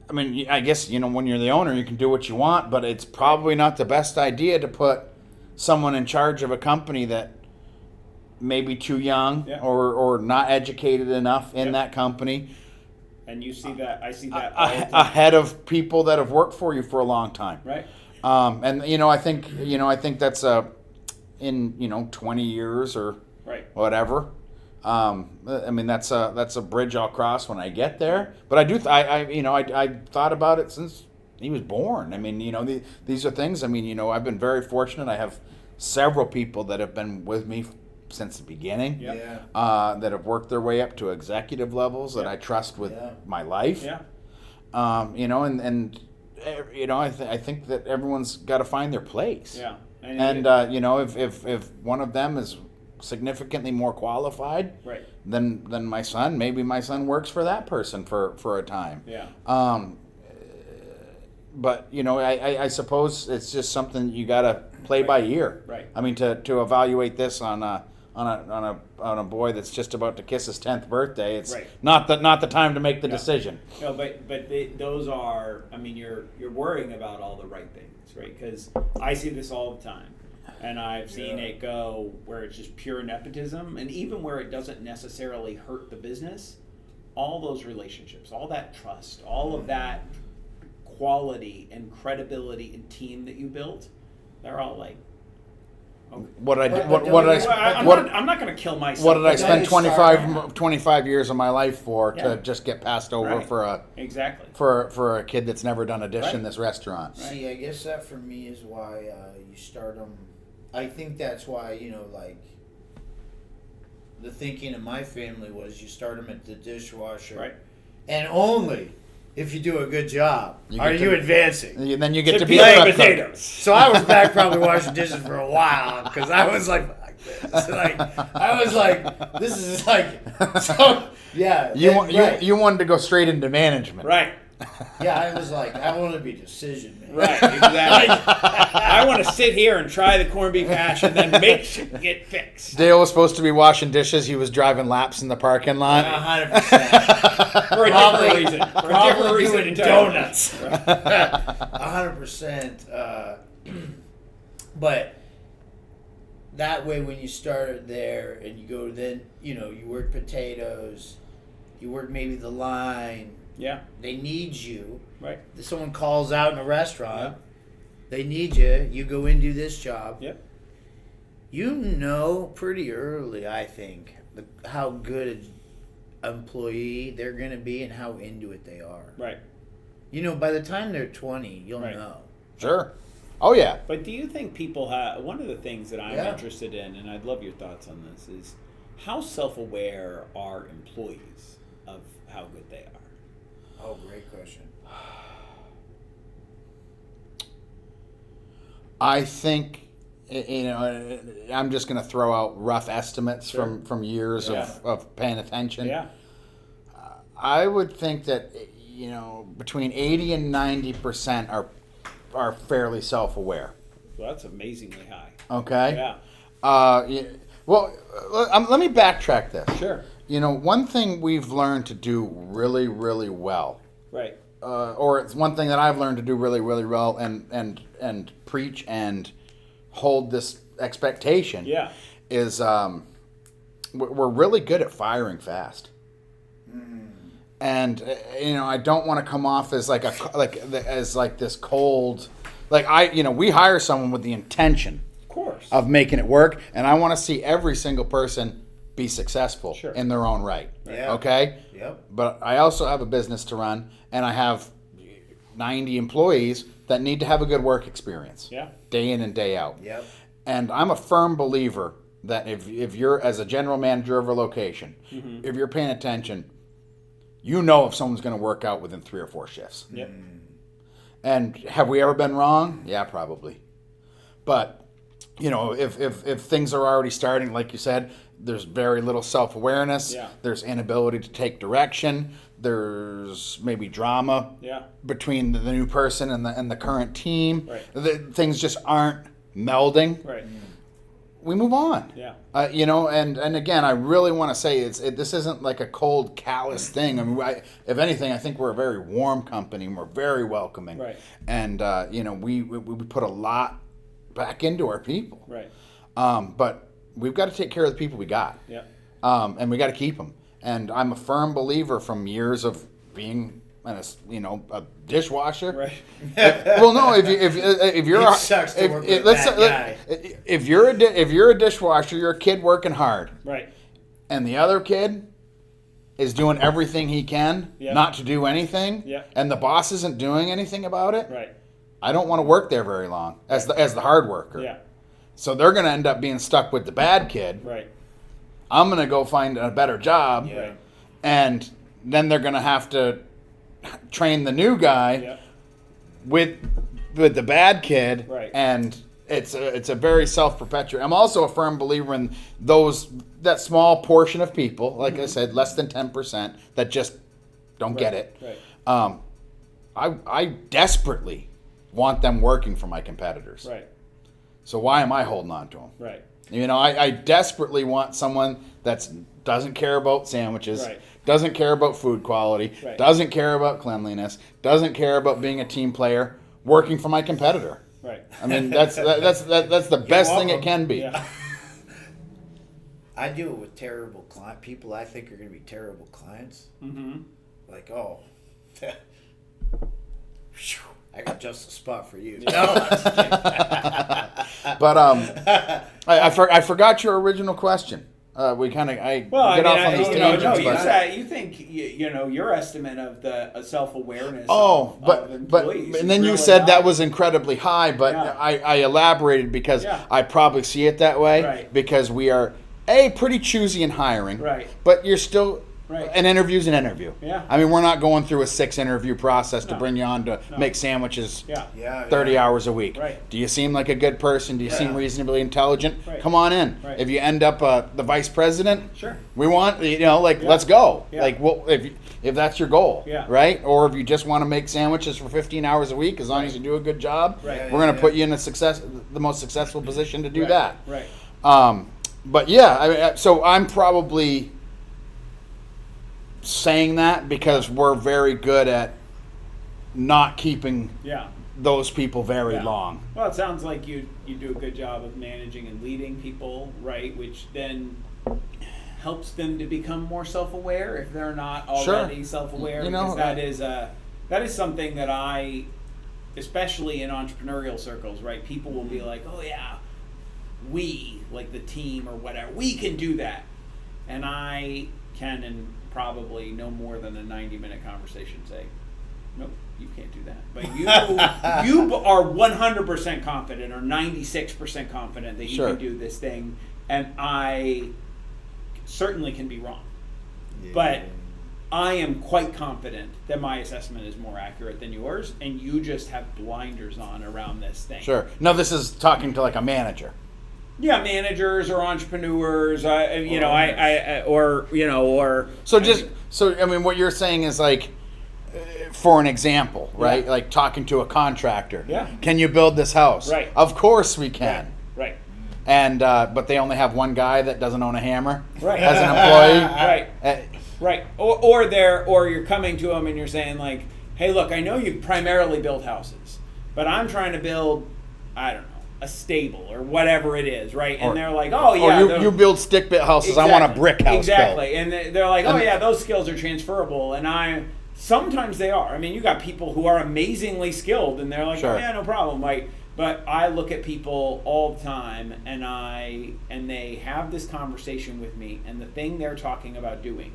I mean, I guess, you know, when you're the owner, you can do what you want, but it's probably not the best idea to put someone in charge of a company that may be too young Yeah. or not educated enough in Yeah. that company And you see that. I see that all the time. ahead of people that have worked for you for a long time. Right. And you know, I think that's in 20 years or Right. whatever. I mean, that's a bridge I'll cross when I get there. But I do, I thought about it since he was born. I mean, you know, these are things. I mean, you know, I've been very fortunate. I have several people that have been with me since the beginning. Yeah. Yeah. That have worked their way up to executive levels that Yeah. I trust with Yeah. my life. Yeah. You know, and you know, I think that everyone's got to find their place. Yeah. And you know, if one of them is significantly more qualified right. than my son, maybe my son works for that person for a time. Yeah. But you know, I suppose it's just something you got to play by ear. Right. I mean, to evaluate this on a boy that's just about to kiss his 10th birthday, it's Right. not the time to make the Yeah. decision. No, but those are. I mean, you're worrying about all the right things, right? Because I see this all the time, and I've seen Yeah. it go where it's just pure nepotism, and even where it doesn't necessarily hurt the business. All those relationships, all that trust, all of that quality and credibility and team that you built, they're all like. Okay. What did I But what did don't I I'm, what, I'm not going to kill myself. what did I for spend that. 25 years of my life for Yeah. to just get passed over Right. for Exactly. a kid that's never done a dish Right. in this restaurant? See, I guess that for me is why you start them. I think that's why, you know, like, the thinking of my family was you start them at the dishwasher. Right. And only if you do a good job You are get you to- advancing. And then you get To to be peel a prep cook. potatoes. So I was back probably washing dishes for a while because I was like this. Like, I was like, this is like, so, yeah. You that- want right. you wanted to go straight into management. Right. Yeah, I was like, I want to be decision maker. Right, exactly. I want to sit here and try the corned beef hash and then make shit get fixed. Dale was supposed to be washing dishes. He was driving laps in the parking lot. 100%. For a different reason. For a different Probably reason doing entirely. donuts. 100%. But that way, when you start there and you go, then you know you work potatoes, you work maybe the line. Yeah, They need you. right. Someone calls out in a restaurant. They need you. You go in, do this job. Yep. You know pretty early, I think, how good an employee they're going to be and how into it they are. Right. You know, by the time they're 20, you'll Right. know. Sure. Oh yeah. But do you think people have, one of the things that I'm Yeah. interested in, and I'd love your thoughts on this, is how self-aware are employees of how good they are? Oh, great question. I think, you know, I'm just going to throw out rough estimates Sure. from years Yeah. of paying attention. Yeah. I would think that, you know, between 80 and 90% are fairly self-aware. Well, that's amazingly high. Okay. Yeah. Well, let me backtrack this. Sure. You know, one thing we've learned to do really, really well, Right. or it's one thing that I've learned to do really, really well, and preach and hold this expectation. Yeah. Is we're really good at firing fast. And you know, I don't want to come off as like this cold, we hire someone with the intention Of course. of making it work, and I want to see every single person be successful Sure. in their own right. Yeah. Okay? Yep. But I also have a business to run, and I have 90 employees that need to have a good work experience. Yeah. Day in and day out. Yep. And I'm a firm believer that if you're, as a general manager of a location, Mm-hmm. if you're paying attention, you know if someone's going to work out within 3 or 4 shifts. Yep. And have we ever been wrong? Yeah, probably. But, you know, if things are already starting, like you said, there's very little self-awareness. Yeah. There's inability to take direction. There's maybe drama Yeah. between the new person and the current team. Right. Things just aren't melding. Right. We move on. Yeah. And again, I really want to say this isn't like a cold, callous thing. I mean, if anything, I think we're a very warm company. And we're very welcoming. Right. And we put a lot back into our people. Right. But we've got to take care of the people we got. Yeah. And we got to keep them. And I'm a firm believer from years of being a dishwasher. Right. Well, no, if you're It sucks to work with that guy. If you're a dishwasher, you're a kid working hard, Right. and the other kid is doing everything he can Yeah. not to do anything, Yeah. and the boss isn't doing anything about it. Right. I don't want to work there very long as the hard worker. Yeah. So they're going to end up being stuck with the bad kid. Right. I'm going to go find a better job, Yeah. and then they're going to have to train the new guy Yeah. with the bad kid, Right. and it's a very self-perpetuating. I'm also a firm believer in that small portion of people, like I said, less than 10% that just don't get it. Right. I desperately want them working for my competitors. Right. So why am I holding on to them? Right. I desperately want someone that doesn't care about sandwiches, Right. doesn't care about food quality, Right. doesn't care about cleanliness, doesn't care about being a team player, working for my competitor. Right. I mean, that's the best thing it welcome. can be. Yeah. I deal with terrible people I think are going to be terrible clients. Mm-hmm. Like, oh, I got just a spot for you. No, I'm just kidding. But I forgot your original question. We kind of Well, get I off mean, on these you tangents. but- you think your estimate of the self-awareness. Oh, of but employees and then is you really said that high. was incredibly high, but Yeah. I elaborated because Yeah. I probably see it that way Right. because we are pretty choosy in hiring, Right. But you're still Right. an interview's an interview. Yeah. I mean, we're not going through a 6 interview process to No. bring you on to No. make sandwiches. Yeah. Yeah, 30 yeah. hours a week. Right. Do you seem like a good person? Do you seem Yeah. reasonably intelligent? Right. Come on in. Right. If you end up the vice president, Sure. we want Yeah. let's go. Yeah. Like, well, if that's your goal, Yeah. right? Or if you just want to make sandwiches for 15 hours a week, as long as you do a good job, Right. we're going to Yeah. put you in the most successful position to do Right. that. Right. But yeah, so I'm probably saying that because we're very good at not keeping Yeah. those people very Yeah. long. Well, it sounds like you do a good job of managing and leading people, right? Which then helps them to become more self-aware if they're not already self-aware. You know, because that is something that I, especially in entrepreneurial circles, right? People will be like, "Oh yeah, we, like the team or whatever, we can do that," and I can, in probably no more than a 90-minute conversation, say, "Nope, you can't do that." But you are 100% confident or 96% confident that you Sure. can do this thing, and I certainly can be wrong. Yeah. But I am quite confident that my assessment is more accurate than yours, and you just have blinders on around this thing. Sure. No, this is talking to like a manager. Yeah, managers or entrepreneurs, or So I mean, what you're saying is like, for an example, right? Yeah. Like talking to a contractor. Yeah. Can you build this house? Right. Of course we can. Right. And but they only have one guy that doesn't own a hammer. Right. As an employee. Right. Uh, Right. Or you're coming to them and you're saying like, "Hey, look, I know you primarily build houses, but I'm trying to build, I don't know, a stable or whatever it is, right?" And Or- they're like, "Oh or yeah, you build stick built houses. I want a brick house Exactly. built. And they're like, "Oh And- yeah, those skills are transferable." And sometimes they are. I mean, you got people who are amazingly skilled and they're like, Sure. "Oh yeah, no problem." Like, but I look at people all the time and they have this conversation with me, and the thing they're talking about doing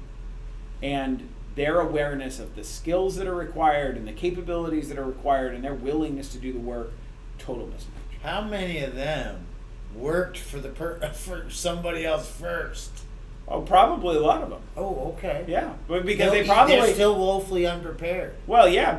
and their awareness of the skills that are required and the capabilities that are required and their willingness to do the work, total mismatch. How many of them worked for for somebody else first? Oh, probably a lot of them. Oh, okay. Yeah, but because they're they're still woefully unprepared. well, yeah,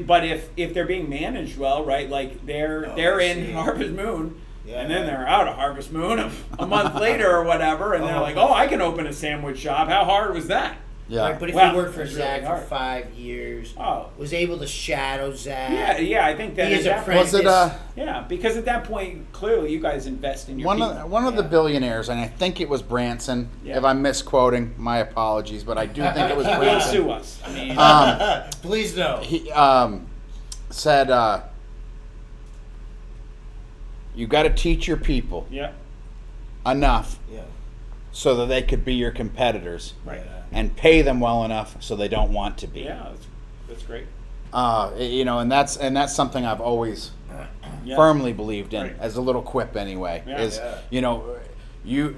but if they're being managed well, right? Like they're I in see. Harvest Moon, Yeah. And then they're out of Harvest Moon a month later or whatever, and they're like, oh, I can open a sandwich shop. How hard was that? Yeah. Right, but if Well, you worked for it's Zach really for hard. 5 years, Oh. was able to shadow Zach. Yeah, I think that He at is a that friend. point, Was it yeah, because at that point, clearly you guys invest in your one people. of the billionaires, and I think it was Branson. Yeah. If I'm misquoting, my apologies, but I do think it was He will Branson. sue us. I mean, Please no. He said, "You got to teach your people yeah, enough Yeah. so that they could be your competitors, right. and pay them well enough so they don't want to be." Yeah, that's great. And that's something I've always Yeah. firmly believed in, Right. as a little quip anyway. Yeah. Yeah.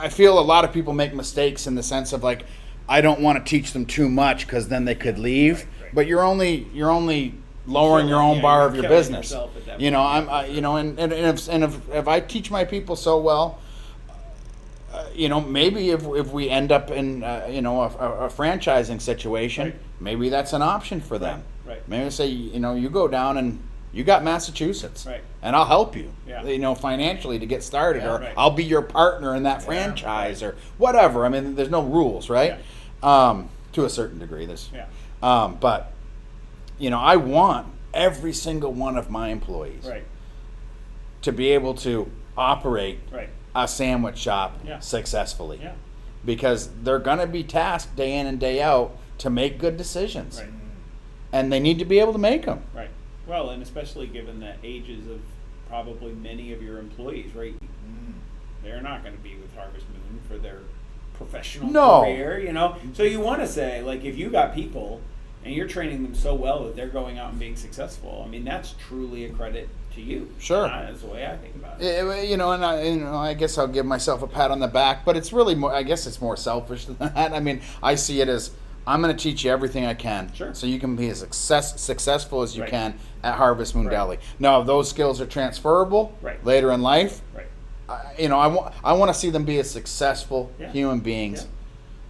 I feel a lot of people make mistakes in the sense of like, I don't want to teach them too much because then they could leave. Right. But you're only lowering your own bar you're of your killing business. yourself at that You know, point. if I teach my people so well, maybe if we end up in a franchising situation, Right. maybe that's an option for them. Right. Maybe say, you go down and you got Massachusetts, Right. and I'll help you, Yeah. financially to get started, Yeah, or right. I'll be your partner in that franchise, or whatever. I mean, there's no rules, right? To a certain degree, Yeah. but I want every single one of my employees Right. to be able to operate Right. a sandwich shop Yeah. successfully, Yeah. because they're going to be tasked day in and day out to make good decisions, Right. and they need to be able to make them. Right. Well, and especially given the ages of probably many of your employees, right? They're not going to be with Harvest Moon for their professional No. career, So you want to say, like, if you got people and you're training them so well that they're going out and being successful, I mean, that's truly a credit to you. Sure. That's the way I think about it. I guess I'll give myself a pat on the back, but it's really more. I guess it's more selfish than that. I mean, I see it as, I'm going to teach you everything I can, Sure. so you can be as successful as you Right. can at Harvest Moon Right. Deli. Now, if those skills are transferable Right. later in life, Right. I want to see them be as successful Yeah. human beings,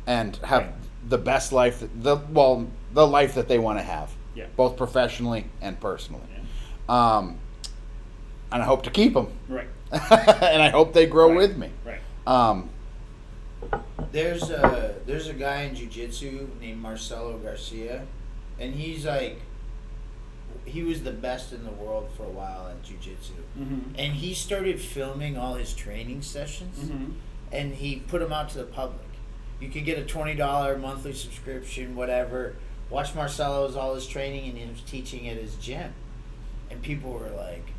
Yeah. and have Right. the best life, the life that they want to have, Yeah. both professionally and personally. Yeah. And I hope to keep them, Right. and I hope they grow Right. with me. Right. There's a guy in jiu-jitsu named Marcelo Garcia, and he's like, he was the best in the world for a while at jiu-jitsu. Mm-hmm. And he started filming all his training sessions, Mm-hmm. and he put them out to the public. You can get a $20 monthly subscription, whatever. Watch Marcelo's all his training, and he was teaching at his gym. And people were like,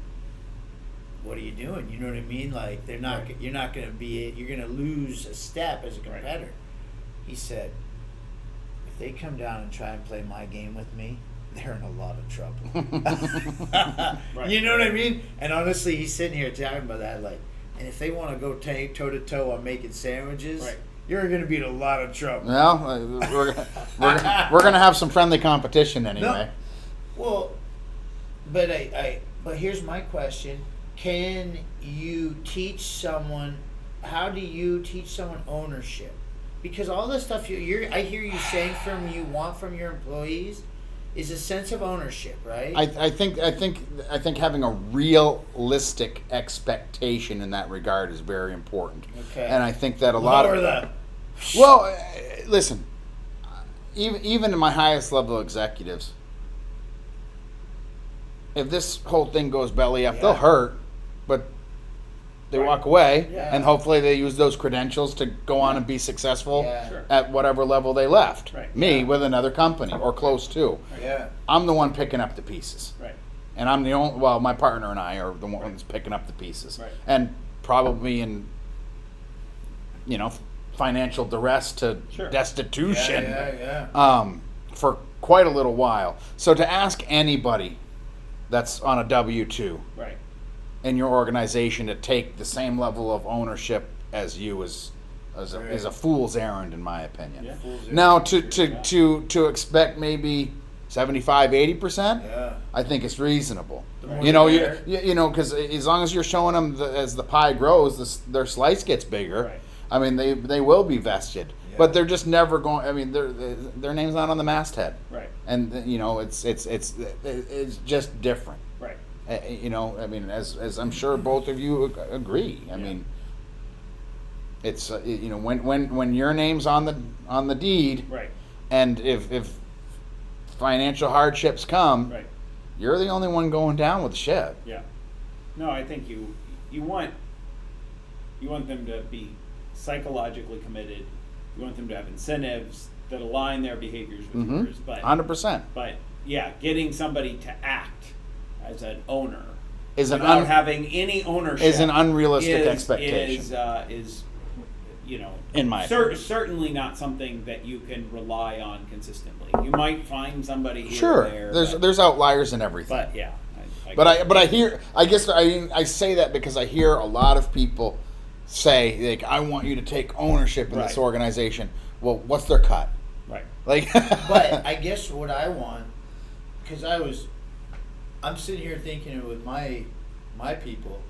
what are you doing? You know what I mean? Like, you're not going to lose a step as a competitor. He said, if they come down and try and play my game with me, they're in a lot of trouble. Right. You know what I mean? And honestly, he's sitting here talking about that, like, and if they want to go toe to toe on making sandwiches, Right. you're going to be in a lot of trouble. Well, we're gonna have some friendly competition anyway. Well, but but here's my question: can you teach someone? How do you teach someone ownership? Because all the stuff I hear you saying you want from your employees is a sense of ownership, right? I think having a realistic expectation in that regard is very important. Okay. And I think that a lot Lower of the. well, listen, even in my highest level executives, if this whole thing goes belly up, they'll Yeah. hurt, but they Right. walk away, Yeah. and hopefully they use those credentials to go on and be successful Yeah. Sure. at whatever level they left. Right. Me Yeah. with another company or close to. Yeah. I'm the one picking up the pieces. Right. And I'm the only, well, my partner and I are the ones picking up the pieces. Right. And probably in, financial duress to Sure. destitution Yeah. for quite a little while. So to ask anybody that's on a W-2 Right. in your organization to take the same level of ownership as you is a fool's errand, in my opinion. Yeah. Now to expect maybe 75-80%, Yeah. I think it's reasonable. more You know, the you better. because as long as you're showing them as the pie grows, their slice gets bigger. Right. I mean, they will be vested, Yeah. but they're just never going. I mean, their name's not on the masthead, Right. and it's just different. Right. You know, I mean, as I'm sure both of you agree. I mean, it's you know, when your name's on the deed, Right. and if financial hardships come, Right. you're the only one going down with the ship. Yeah. No, I think you want them to be psychologically committed. You want them to have incentives that align their behaviors with yours. But 100%. But yeah, getting somebody to act as an owner Without having any ownership is an unrealistic is, expectation. Is you know, In my certainly not something that you can rely on consistently. You might find somebody here Sure, or there. there's outliers in everything. But yeah. But I hear, I guess I say that because I hear a lot of people say, like, I want you to take ownership in this Right. organization. Well, what's their cut? Right. Like, But I guess what I want, because I'm sitting here thinking with my people,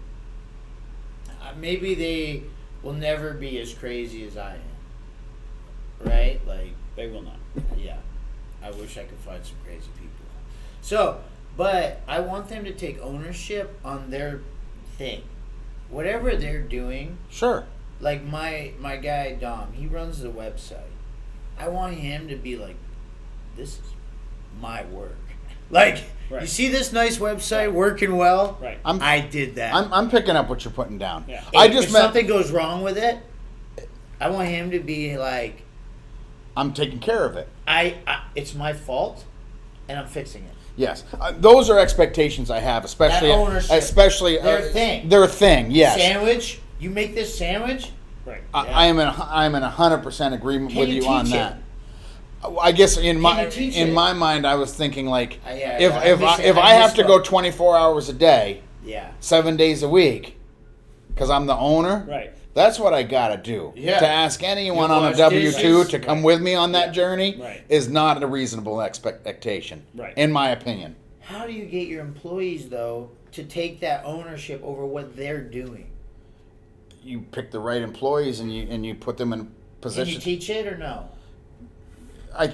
maybe they will never be as crazy as I am, right? Like, They will not. yeah, I wish I could find some crazy people. So, but I want them to take ownership on their thing, whatever they're doing. sure. Like my guy Dom, he runs the website. I want him to be like, this is my work. Like, Right. you see this nice website working well? Right. I did that. I'm picking up what you're putting down. Yeah. I if just meant something goes wrong with it, I want him to be like, I'm taking care of it. I it's my fault, and I'm fixing it. Yes, those are expectations I have, especially That ownership, especially their thing. Their thing, yes. Sandwich. You make this sandwich. Right. I'm in 100% agreement Can with you you on teach it? that. I guess in you teach it? my mind, I was thinking like, Yeah, if I have to go 24 hours a day, Yeah. 7 days a week, because I'm the owner, Right. that's what I gotta do. Yeah. To ask anyone You on a wash W-2 dishes. to come with me on that journey Right. is not a reasonable expectation, Right. in my opinion. How do you get your employees though to take that ownership over what they're doing? You pick the right employees and you put them in Can you position. teach it or no? I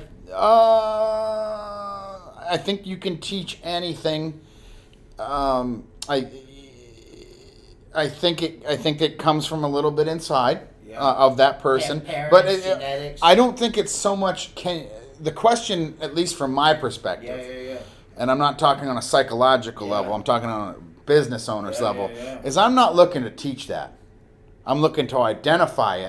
think you can teach anything. I think it comes from a little bit inside of that person, Parents, but genetics. I don't think it's so much. The question, at least from my perspective, Yeah. and I'm not talking on a psychological Yeah. level. I'm talking on a business owner's Yeah, level. yeah. Is I'm not looking to teach that. I'm looking to identify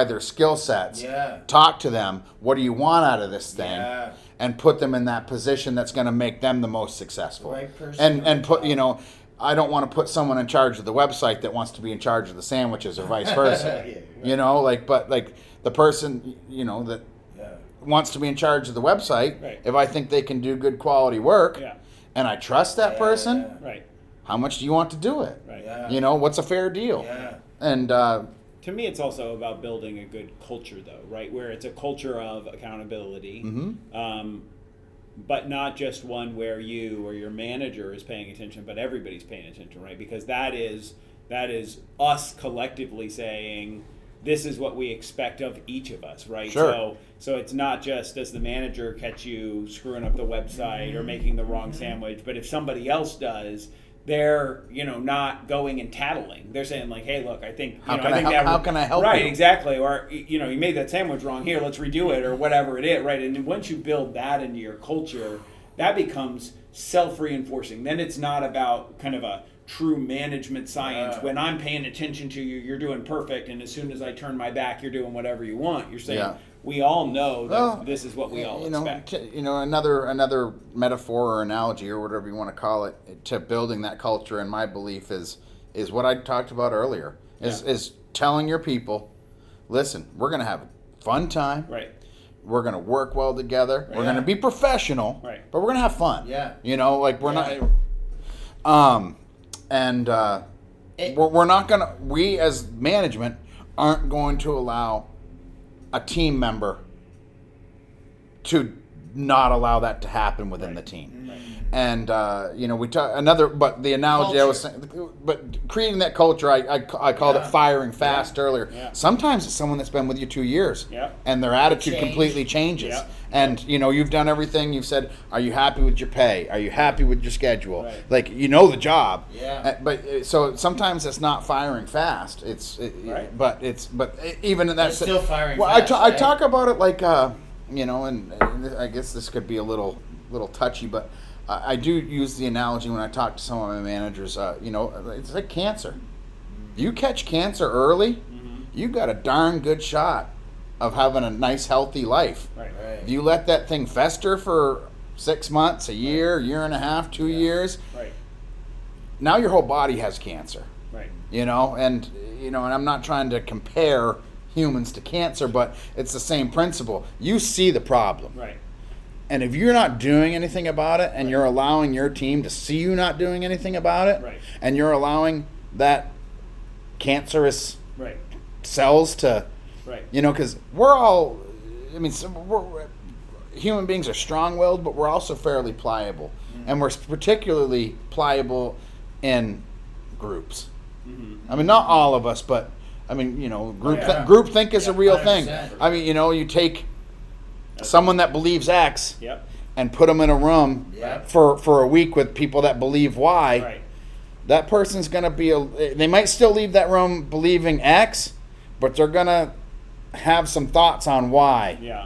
their skill sets, Yeah. talk to them. What do you want out of this thing? Yeah. And put them in that position that's going to make them the most successful. Right person, And right put job. I don't want to put someone in charge of the website that wants to be in charge of the sandwiches or vice versa. Yeah, But the person that Yeah. wants to be in charge of the website, Right. if I think they can do good quality work, Yeah. and I trust that person, Right. how much do you want to do it? Right. Yeah. What's a fair deal? Yeah. And To me, it's also about building a good culture, though, right? Where it's a culture of accountability, but not just one where you or your manager is paying attention, but everybody's paying attention, right? Because that is us collectively saying, this is what we expect of each of us, right? Sure. So it's not just, does the manager catch you screwing up the website or making the wrong sandwich, but if somebody else does, they're not going and tattling. They're saying like, hey, look, I think How can I help right, you? exactly. Or you made that sandwich wrong. Here, let's redo it, or whatever it is, right? And then once you build that into your culture, that becomes self-reinforcing. Then it's not about kind of a true management science. When I'm paying attention to you, you're doing perfect, and as soon as I turn my back, you're doing whatever you want. You're saying we all know that this is what we all expect. Another metaphor or analogy or whatever you want to call it to building that culture, in my belief, is what I talked about earlier. Is telling your people, listen, we're going to have a fun time. Right. We're going to work well together. We're Yeah. going to be professional. Right. But we're going to have fun. Yeah. We're not. We're not going to. We as management aren't going to allow a team member to not allow that to happen within the team. Right. And we talk but the analogy I was saying, but creating that culture, I called it firing fast earlier. Yeah. Sometimes it's someone that's been with you 2 years, Yeah. and their attitude completely changes. Yeah. And you've done everything. You've said, "Are you happy with your pay? Are you happy with your schedule?" Right. Like the job. Yeah. But so sometimes it's not firing fast. Right. But even in that. It's still firing well, fast, I right? talk about it like and I guess this could be a little touchy, but I do use the analogy when I talk to some of my managers. It's like cancer. You catch cancer early, you got a darn good shot of having a nice, healthy life. Right. If you let that thing fester for 6 months, a year, year and a half, 2 years, Right. now your whole body has cancer. Right. And I'm not trying to compare humans to cancer, but it's the same principle. You see the problem. Right. And if you're not doing anything about it, and you're allowing your team to see you not doing anything about it, Right. and you're allowing that cancerous Right. cells to, Right. because we're all, human beings are strong-willed, but we're also fairly pliable. And we're particularly pliable in groups. Not all of us, but groupthink is a real thing. 100%. You take someone that believes X Yep. and put them in a room Yep. for a week with people that believe Y. Right. That person's going to be they might still leave that room believing X, but they're going to have some thoughts on Y. Yeah.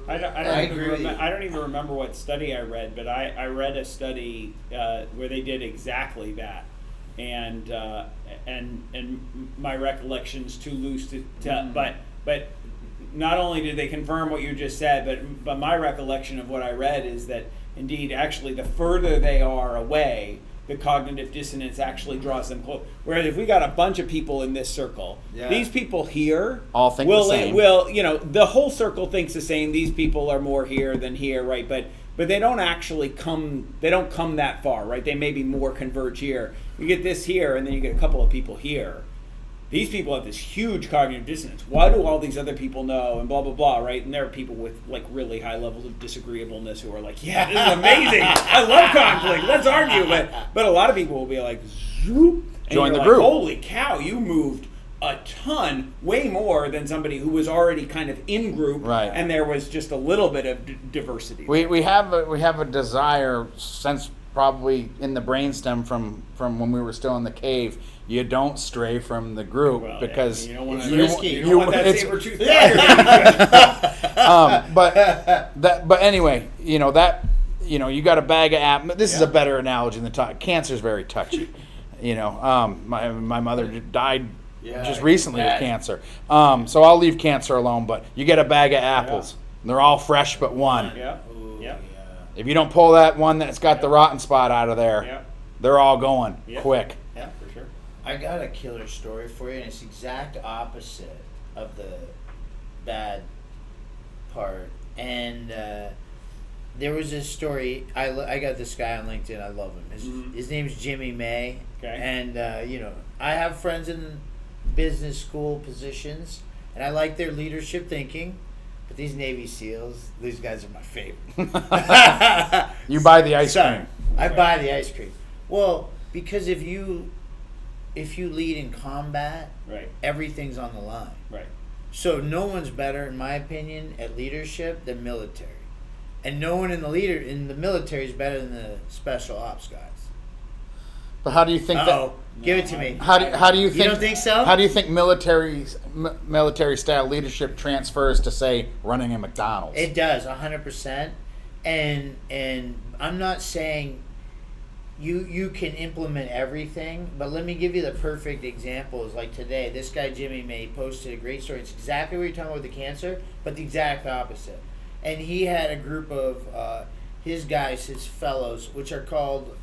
I agree with you. I don't even remember what study I read, but I read a study where they did exactly that, and my recollection's too loose to but not only did they confirm what you just said, but my recollection of what I read is that indeed, actually, the further they are away, the cognitive dissonance actually draws them close. Whereas if we got a bunch of people in this circle, these people here all think the same. The whole circle thinks the same. These people are more here than here, right? But they don't actually come. They don't come that far, right? They maybe more converge here. You get this here, and then you get a couple of people here. These people have this huge cognitive dissonance. Why do all these other people know? And blah, blah, blah, right? And there are people with like really high levels of disagreeableness who are like, yeah, this is amazing. I love conflict. Let's argue. But a lot of people will be like, zoop. And Join you're the like, group. Holy cow, you moved a ton, way more than somebody who was already kind of in group. Right. And there was just a little bit of diversity. We have a desire since probably in the brainstem from when we were still in the cave. You don't stray from the group because you don't want it's risky. You don't want that it's- saber-toothed tiger. but anyway, you got a bag of apples. This is a better analogy than cancer is very touchy. My mother died just recently with cancer. So I'll leave cancer alone. But you get a bag of apples. And they're all fresh but one. Yeah. Yeah. If you don't pull that one that's got the rotten spot out of there, Yeah. they're all going Yeah. quick. Yeah, for sure. I got a killer story for you, and it's the exact opposite of the bad part. And there was this story. I got this guy on LinkedIn. I love him. His name's Jimmy May. Okay. And I have friends in business school positions, and I like their leadership thinking. But these Navy SEALs, these guys are my favorite. You buy the ice Sorry, cream. I buy the ice cream. Well, because if you lead in combat, Right. everything's on the line. Right. So no one's better, in my opinion, at leadership than military, and no one in the military is better than the special ops guys. But how do you think that? Give it to me. How do you think? You don't think so? How do you think military style leadership transfers to, say, running a McDonald's? It does 100%, and I'm not saying you can implement everything, but let me give you the perfect examples. Like today, this guy Jimmy May posted a great story. It's exactly what you're talking about with the cancer, but the exact opposite. And he had a group of his guys, his fellows, which are called,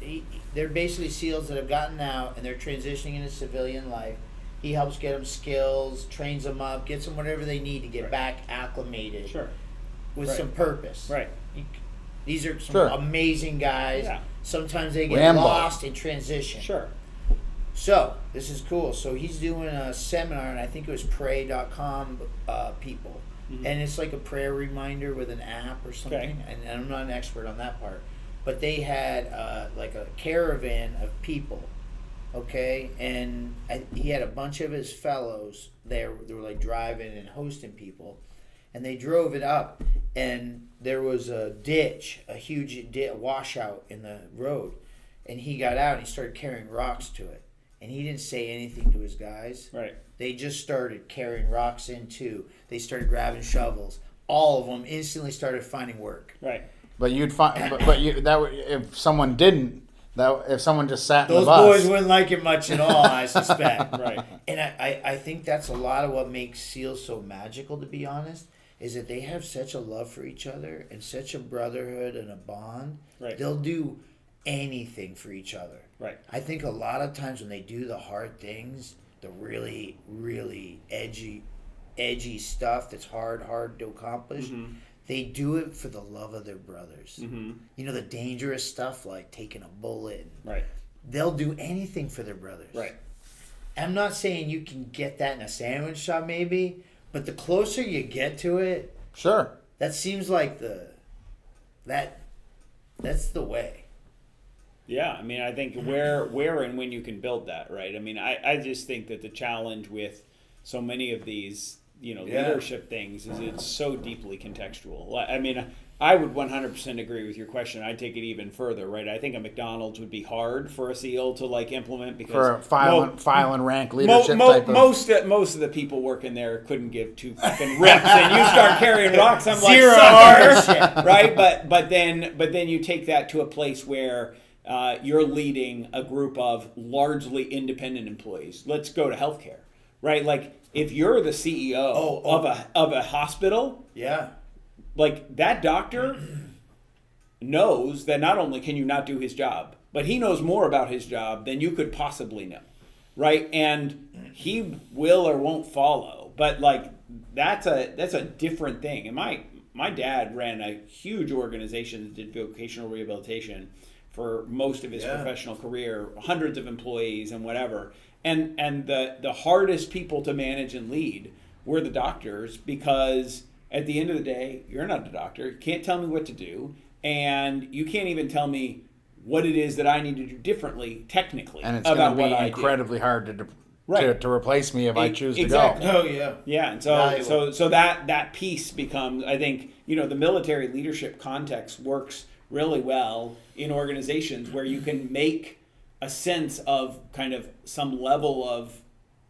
they're basically SEALs that have gotten out and they're transitioning into civilian life. He helps get them skills, trains them up, gets them whatever they need to get back acclimated Sure. with Right. some purpose. Right. These are some Sure. amazing guys. Yeah. Sometimes they get Rambo. lost in transition. Sure. So, this is cool. So, he's doing a seminar, and I think it was Pray.com people. and it's like a prayer reminder with an app or something. Okay. And I'm not an expert on that part, but they had like a caravan of people, okay, and he had a bunch of his fellows there. They were like driving and hosting people, and they drove it up, and there was a ditch, a huge washout in the road, and he got out and he started carrying rocks to it, and he didn't say anything to his guys. Right. They just started carrying rocks in too. They started grabbing shovels. All of them instantly started finding work. Right. But you'd find, if someone didn't, if someone just sat in Those the bus, boys wouldn't like it much at all, I suspect. Right. And I think that's a lot of what makes SEALs so magical, to be honest, is that they have such a love for each other and such a brotherhood and a bond. Right. They'll do anything for each other. Right. I think a lot of times when they do the hard things, the really, really edgy stuff that's hard to accomplish, they do it for the love of their brothers. Mm-hmm. You know, the dangerous stuff like taking a bullet. Right. They'll do anything for their brothers. Right. I'm not saying you can get that in a sandwich shop maybe, but the closer you get to it, sure. that seems like that's the way. Yeah, I mean, I think where and when you can build that, right? I mean, I just think that the challenge with so many of these, leadership things is it's so deeply contextual. I mean, I would 100% agree with your question. I'd take it even further, right? I think a McDonald's would be hard for a SEAL to implement because For a file and rank leadership type of... most of the people working there couldn't give two fucking rips, and you start carrying rocks. I'm Zero like, sucker, right? But then you take that to a place where you're leading a group of largely independent employees. Let's go to healthcare, right? Like if you're the CEO of a hospital, Yeah. like that doctor knows that not only can you not do his job, but he knows more about his job than you could possibly know, right? And he will or won't follow. But like that's a different thing. And my dad ran a huge organization that did vocational rehabilitation for most of his professional career, hundreds of employees and whatever. And the hardest people to manage and lead were the doctors, because at the end of the day, you're not a doctor. You can't tell me what to do, and you can't even tell me what it is that I need to do differently technically. And it's going about to what be I incredibly hard to Right. to replace me if I choose Exactly. to go. Oh yeah. Yeah, and Valuable. so that piece becomes, I think, the military leadership context works really well in organizations where you can make a sense of kind of some level of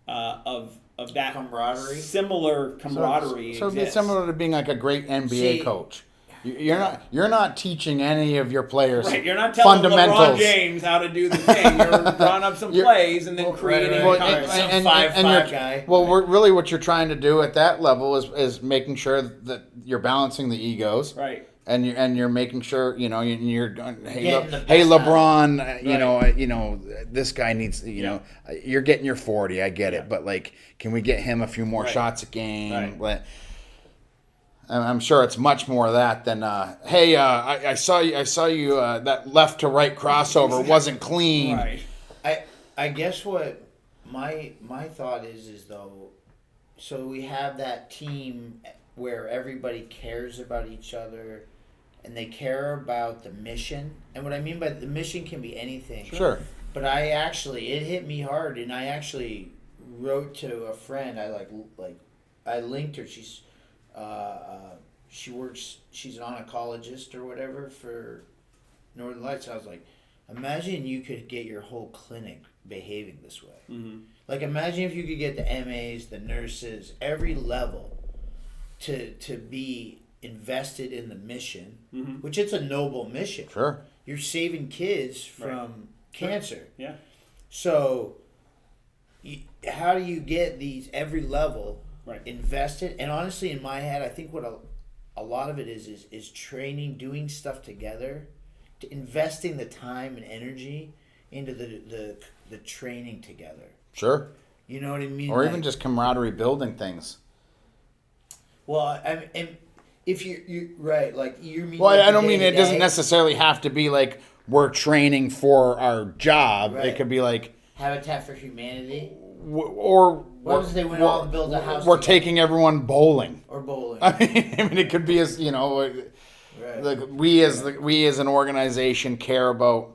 that Camaraderie. similar camaraderie. So it's exists. similar to being like a great NBA See- coach. You're not teaching any of your players Right, you're not telling fundamentals. LeBron James how to do the thing. You're drawing up some plays and then creating right. a concept. Some 5'5" guy. Really what you're trying to do at that level is making sure that you're balancing the egos. Right. And you're making sure you're going, hey Getting the best LeBron, this guy needs you're getting your 40, I get it, but like, can we get him a few more Right. shots a game? Right. I'm sure it's much more of that than I saw you that left to right crossover wasn't clean. Right. I guess what my thought is though, so we have that team where everybody cares about each other and they care about the mission. And what I mean by the mission can be anything. Sure. But it hit me hard, and I actually wrote to a friend. I linked her. She's an oncologist or whatever for Northern Lights. And I was like, imagine you could get your whole clinic behaving this way. Mm-hmm. Like, imagine if you could get the MAs, the nurses, every level to be invested in the mission, Mm-hmm. which it's a noble mission. Sure. You're saving kids from cancer. Yeah. So, how do you get these every level Right. invested? And honestly, in my head, I think what a lot of it is training, doing stuff together, investing the time and energy into the training together. Sure. You know what I mean? Or even just camaraderie, building things. Well, and if you right, like you mean. Well, like I don't the mean it doesn't day-to-day? necessarily have to be like we're training for our job. Right. It could be like, Habitat for Humanity. Or What was they went out and built a house we're together? taking everyone bowling. Or bowling. I mean, it could be as Right. like we as an organization care about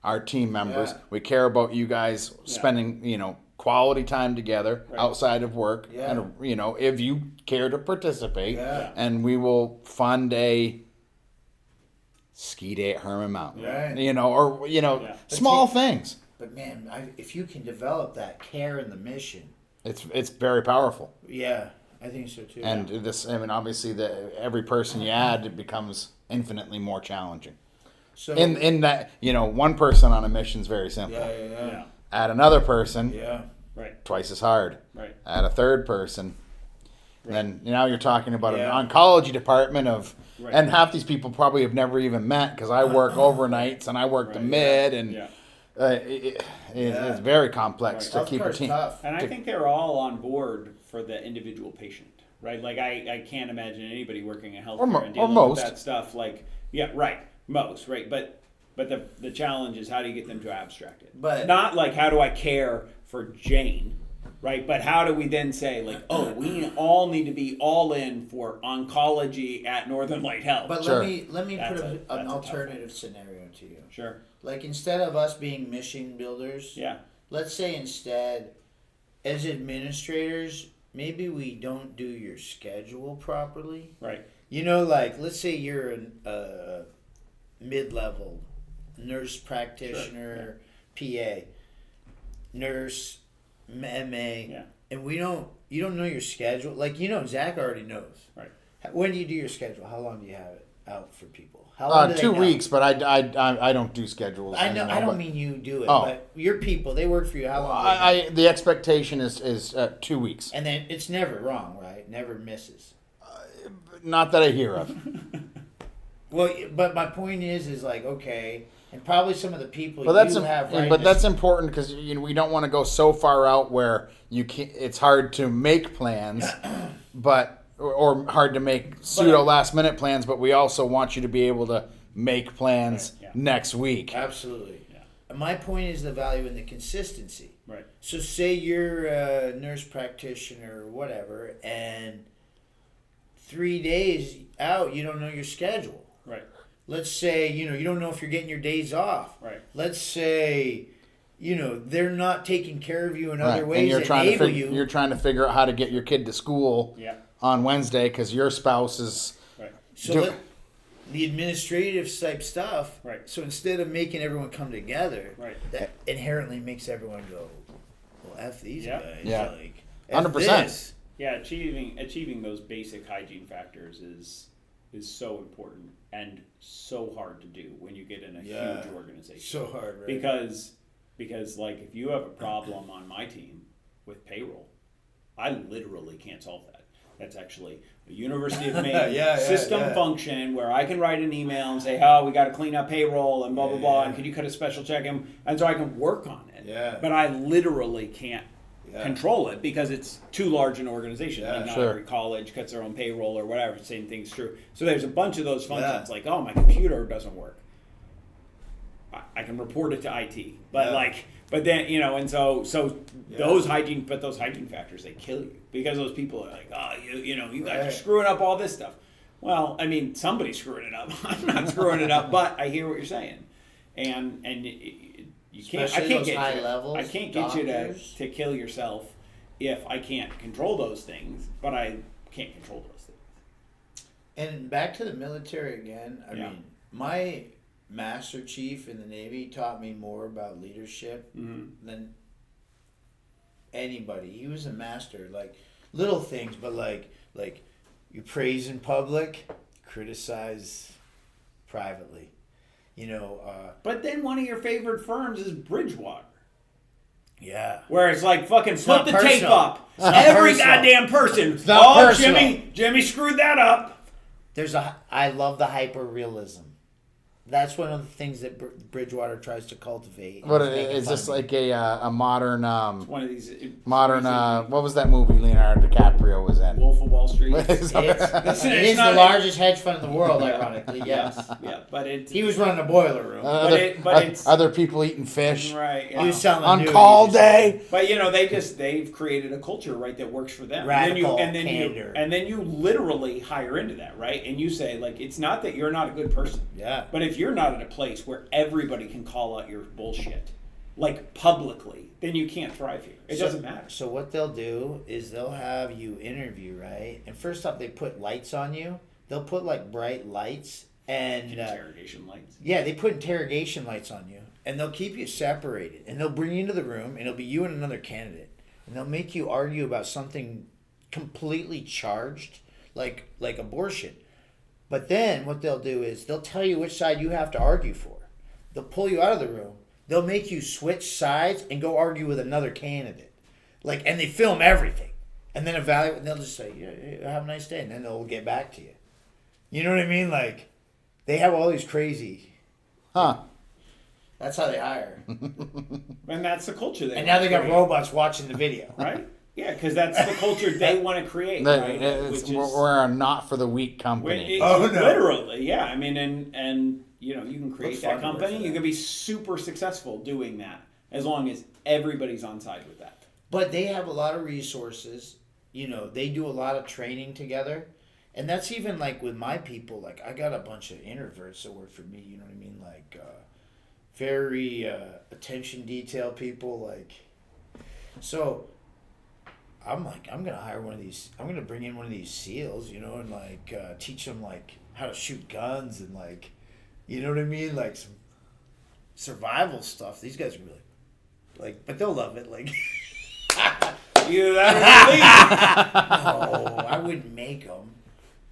our team members. Yeah. We care about you guys spending quality time together outside of work, Yeah. and if you care to participate, Yeah. and we will fund a ski day at Herman Mountain, Right. small things. But man, if you can develop that care in the mission, It's very powerful. yeah, I think so too. And obviously, every person you add, it becomes infinitely more challenging. so In that, one person on a mission is very simple. yeah. Add another person, Yeah. Right. twice as hard. Right. Add a third person, then now you're talking about Yeah. an oncology department Right. and half these people probably have never even met because I work overnights and I work the Right. mid and Yeah. it's very complex to keep a Healthcare's team. tough. And I think they're all on board for the individual patient, right? Like I can't imagine anybody working in healthcare and dealing most. with that stuff. Like, yeah, right, most, right? But the challenge is how do you get them to abstract it? But- not like how do I care for Jane, right? But how do we then say like, oh, we all need to be all in for oncology at Northern Light Health? But Sure. let me That's put that's an a tough alternative scenario to you. Sure. Like instead of us being mission builders, Yeah. let's say instead, as administrators, maybe we don't do your schedule properly. Right. Like let's say you're a mid-level nurse practitioner, PA, nurse, MA, Yeah. and you don't know your schedule. Like Zach already knows. Right. When do you do your schedule? How long do you have it out for people? How long do they 2 know? weeks, but I don't do schedules. I know. anymore, I don't but mean you do it, Oh. but your people, they work for you. How long? do they have? the expectation is 2 weeks. And then it's never wrong, right? Never misses. Not that I hear of. Well, but my point is like okay, and probably some of the people But that's have right. but that's important because we don't want to go so far out where you can't. It's hard to make plans, but or hard to make pseudo last minute plans. But we also want you to be able to make plans Right, yeah. next week. Absolutely. Yeah. And my point is the value in the consistency. Right. So say you're a nurse practitioner or whatever, and 3 days out you don't know your schedule. Right. Let's say you don't know if you're getting your days off. Right. Let's say they're not taking care of you in Right. other And ways you're that trying to enable figure, you. you're trying to figure out how to get your kid to school Yeah. on Wednesday because your spouse is. Right. So the administrative type stuff. Right. So instead of making everyone come together, Right. that inherently makes everyone go, well, F these Yeah. guys. Yeah. Like, 100%. this. Yeah, achieving those basic hygiene factors is so important and so hard to do when you get in a Yeah. huge organization. So hard, right? Because like if you have a problem on my team with payroll, I literally can't solve that. That's actually a University of Maine system function where I can write an email and say, "Oh, we got to clean up payroll and blah blah blah, and can you cut a special check?" And so I can work on it. Yeah. But I literally can't control it because it's too large an organization. Yeah, Like not sure. every college cuts their own payroll or whatever. Same thing's true. So there's a bunch of those functions. Yeah. Like, oh, my computer doesn't work. I can report it to IT, but Yeah. but then and so those hygiene factors, they kill you because those people are like, oh, you guys are Right. screwing up all this stuff. Well, I mean, somebody's screwing it up. I'm not screwing it up, but I hear what you're saying, and you can't. Especially I can't those get high you. levels, I can't get doctors. you to kill yourself if I can't control those things, but I can't control those things. And back to the military again. I Yeah. mean, my master chief in the Navy taught me more about leadership than anybody. He was a master, like little things, but like you praise in public, criticize privately. But then one of your favorite firms is Bridgewater. Yeah. Where it's like fucking flip not the tape personal. up. It's not Every personal. goddamn person. not Oh, personal. Jimmy screwed that up. I love the hyper realism. That's one of the things that Bridgewater tries to cultivate. What He's making is fun this of me. like a modern One of these modern what was that movie Leonardo DiCaprio was in? Wolf of Wall Street. It's It's the not- largest hedge fund in the world, ironically. Yes. Yeah, but it. He was running a boiler room. but it's other people eating fish right. He was Yeah. selling on annuities call or day. But they've created a culture, right, that works for them. Radical and then candor. and then you literally hire into that, right? And you say, like, it's not that you're not a good person. Yeah. But if you're not at a place where everybody can call out your bullshit, like publicly, then you can't thrive here. It doesn't matter. So what they'll do is they'll have you interview, right? And first off, they put lights on you. They'll put like bright lights and Interrogation lights. yeah, they put interrogation lights on you, and they'll keep you separated, and they'll bring you into the room, and it'll be you and another candidate, and they'll make you argue about something completely charged, like abortion. But then what they'll do is they'll tell you which side you have to argue for. They'll pull you out of the room. They'll make you switch sides and go argue with another candidate. And they film everything. And then evaluate, and they'll just say, yeah, have a nice day. And then they'll get back to you. You know what I mean? Like, they have all these crazy. Huh. That's how they hire. And that's the culture they And now they got create, robots watching the video. right? Yeah, because that's the culture they want to create, right? We're a not for the weak company. Oh, no. Literally, yeah. I mean, and you can create Looks that fun to work company. for You them. can be super successful doing that as long as everybody's on side with that. But they have a lot of resources. They do a lot of training together. And that's even like with my people. Like, I got a bunch of introverts that work for me. You know what I mean? Like, very attention detail people. Like, so I'm like, I'm going to hire one of these. I'm going to bring in one of these SEALs, and like teach them like how to shoot guns and like, you know what I mean? Like some survival stuff. These guys are really like, but they'll love it. Like, Either that or no, I wouldn't make them.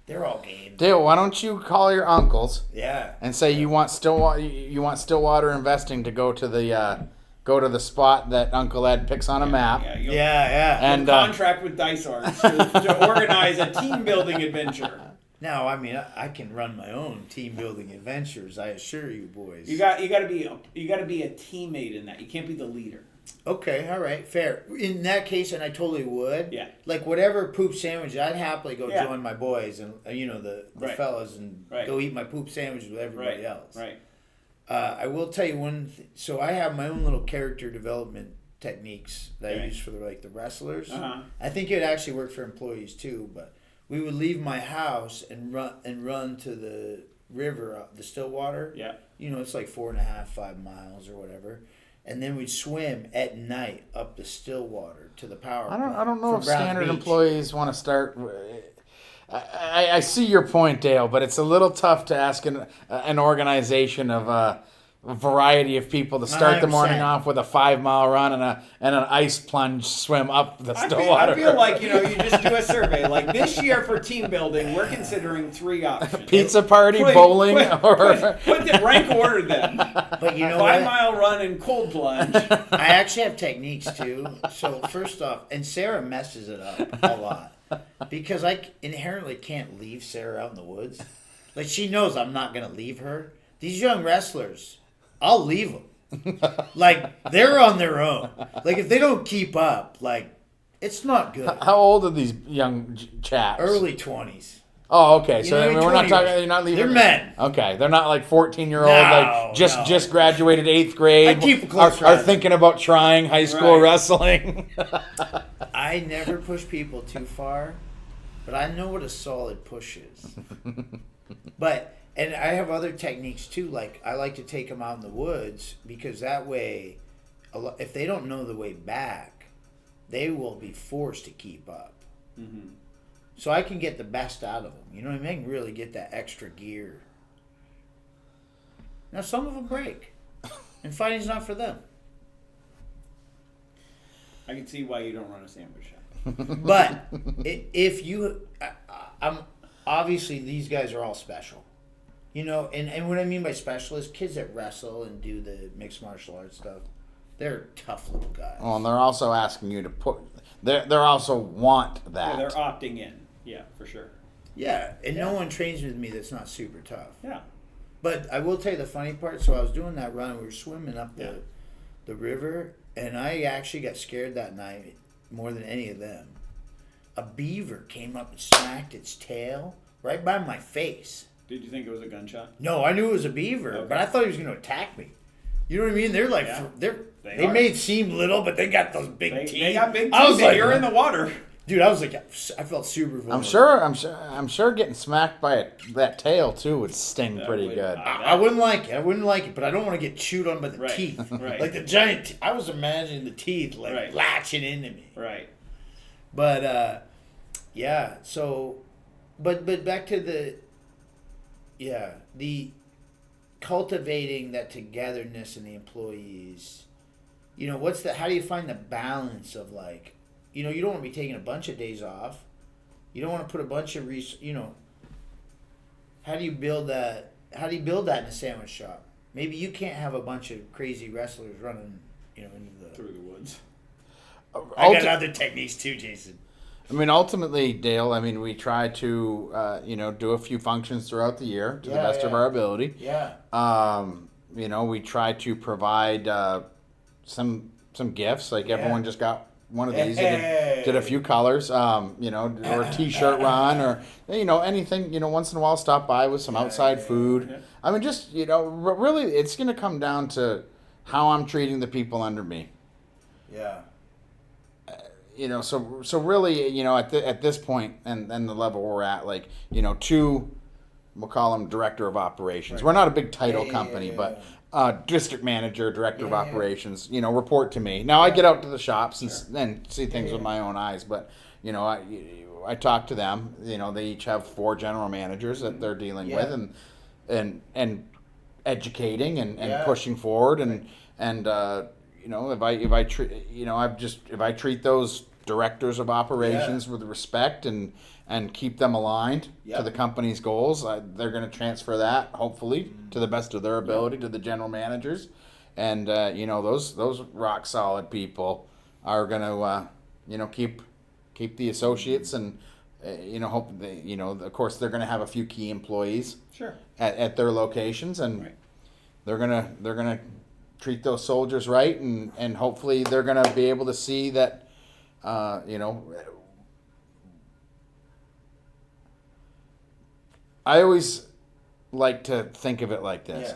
They're all game. Dale, why don't you call your uncles Yeah. and say you want Stillwater Investing to go to the spot that Uncle Ed picks on a map. Yeah. And contract with Dice Arts to organize a team building adventure. Now, I mean, I can run my own team building adventures. I assure you, boys. You got to be a teammate in that. You can't be the leader. Okay, all right, fair. In that case, and I totally would. Yeah. Like whatever poop sandwich, I'd happily go Yeah. join my boys and the Right. fellas and Right. go eat my poop sandwiches with everybody else. Right. I will tell you one. So I have my own little character development techniques that I Okay. use for the wrestlers. Uh-huh. I think it actually worked for employees too. But we would leave my house and run to the river, the Stillwater. Yeah. It's like 4.5, 5 miles or whatever. And then we'd swim at night up the Stillwater to the power plant. I don't know from if Brown standard Beach. employees want to start. I see your point, Dale, but it's a little tough to ask an organization of a variety of people to start the morning 100%. off with a 5-mile run and an ice plunge swim up the Stillwater. I feel like you just do a survey. Like this year for team building, we're considering 3 options: pizza party, bowling, or put the rank order them. But you know 5-mile run and cold plunge. I actually have techniques too. So first off, and Sarah messes it up a lot because I inherently can't leave Sarah out in the woods. Like she knows I'm not going to leave her. These young wrestlers, I'll leave them. Like they're on their own. Like if they don't keep up, like it's not good. How old are these young chaps? Early 20s. Oh, okay. So You know, we're not 20 talking. You're not leaving. They're men. Okay, they're not like 14-year-old, No, like no. just graduated 8th grade. I keep a close are eye. thinking about trying high school Right. wrestling. I never push people too far, but I know what a solid push is. And I have other techniques too. Like I like to take them out in the woods because that way, if they don't know the way back, they will be forced to keep up. Mm-hmm. So I can get the best out of them. You know what I mean? I can really get that extra gear. Now some of them break, and fighting's not for them. I can see why you don't run a sandwich shop. But if you, I'm obviously these guys are all special. And what I mean by special is kids that wrestle and do the mixed martial arts stuff. They're tough little guys. Well, and they're also asking you to put. They're also want that. Yeah, they're opting in. Yeah, for sure. Yeah, and no one trains with me that's not super tough. Yeah. But I will tell you the funny part. So I was doing that run. We were swimming up Yeah. the river, and I actually got scared that night more than any of them. A beaver came up and smacked its tail right by my face. Did you think it was a gunshot? No, I knew it was a beaver, Okay. but I thought he was going to attack me. You know what I mean? They're like, Yeah. they are. may seem little, but they got those big teeth. They got big teeth. I was like, You're in the water. dude, I was like, I felt super vulnerable. I'm sure getting smacked by that tail too would sting That pretty would- good. I wouldn't like it, but I don't want to get chewed on by the Right, teeth. right. Like the giant, I was imagining the teeth like Right. latching into me. Right. But, yeah, so, but back to the cultivating that togetherness in the employees. You know, how do you find the balance of like, you know, you don't want to be taking a bunch of days off. You don't want to put a bunch of, how do you build that? How do you build that in a sandwich shop? Maybe you can't have a bunch of crazy wrestlers running, into Through the woods. I got other techniques too, Jason. I mean, ultimately, Dale, we try to, do a few functions throughout the year to the best of our ability. Yeah. We try to provide some gifts. Like everyone just got one of these. Hey. Did a few colors, or a T-shirt run, or anything. Once in a while, stop by with some outside food. Yeah. I mean, just really, it's going to come down to how I'm treating the people under me. Yeah. So really, at this point and the level we're at, like, two, we'll call them director of operations. Right. We're not a big title Yeah, company, yeah. but district manager, director of Yeah. operations, report to me. Now I get out to the shops Sure. and see things Yeah. with my own eyes, but I talk to them. They each have 4 general managers that they're dealing Yeah. with, and educating and Yeah. pushing forward and if I treat those directors of operations with respect and keep them aligned Yeah. to the company's goals, they're going to transfer that hopefully to the best of their ability to the general managers, and those rock solid people are going to keep the associates and hope they, of course they're going to have a few key employees Sure. at their locations, and Right. they're gonna treat those soldiers right, and hopefully they're gonna be able to see that I always like to think of it like this.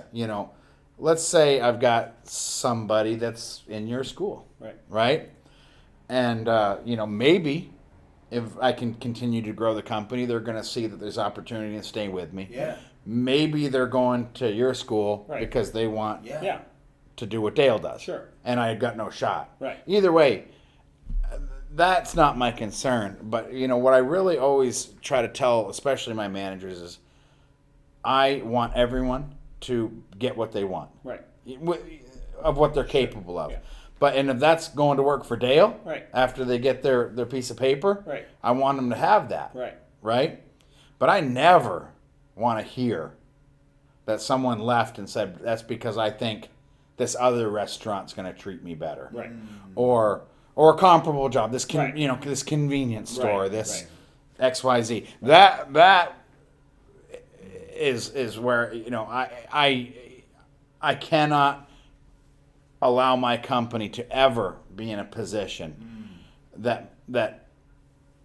Let's say I've got somebody that's in your school, right? And maybe if I can continue to grow the company, they're going to see that there's opportunity to stay with me. Yeah. Maybe they're going to your school Right. because they want Yeah. Yeah. to do what Dale does. Sure. And I got no shot. Right. Either way, that's not my concern. But, what I really always try to tell, especially my managers, is I want everyone to get what they want. Right. Of what they're capable of. Yeah. And if that's going to work for Dale, Right. after they get their piece of paper, Right. I want them to have that. Right. Right? But I never want to hear that someone left and said, that's because I think this other restaurant's going to treat me better. Right. Or a comparable job, this Right. this convenience store, Right, this right. XYZ. That is where I cannot allow my company to ever be in a position that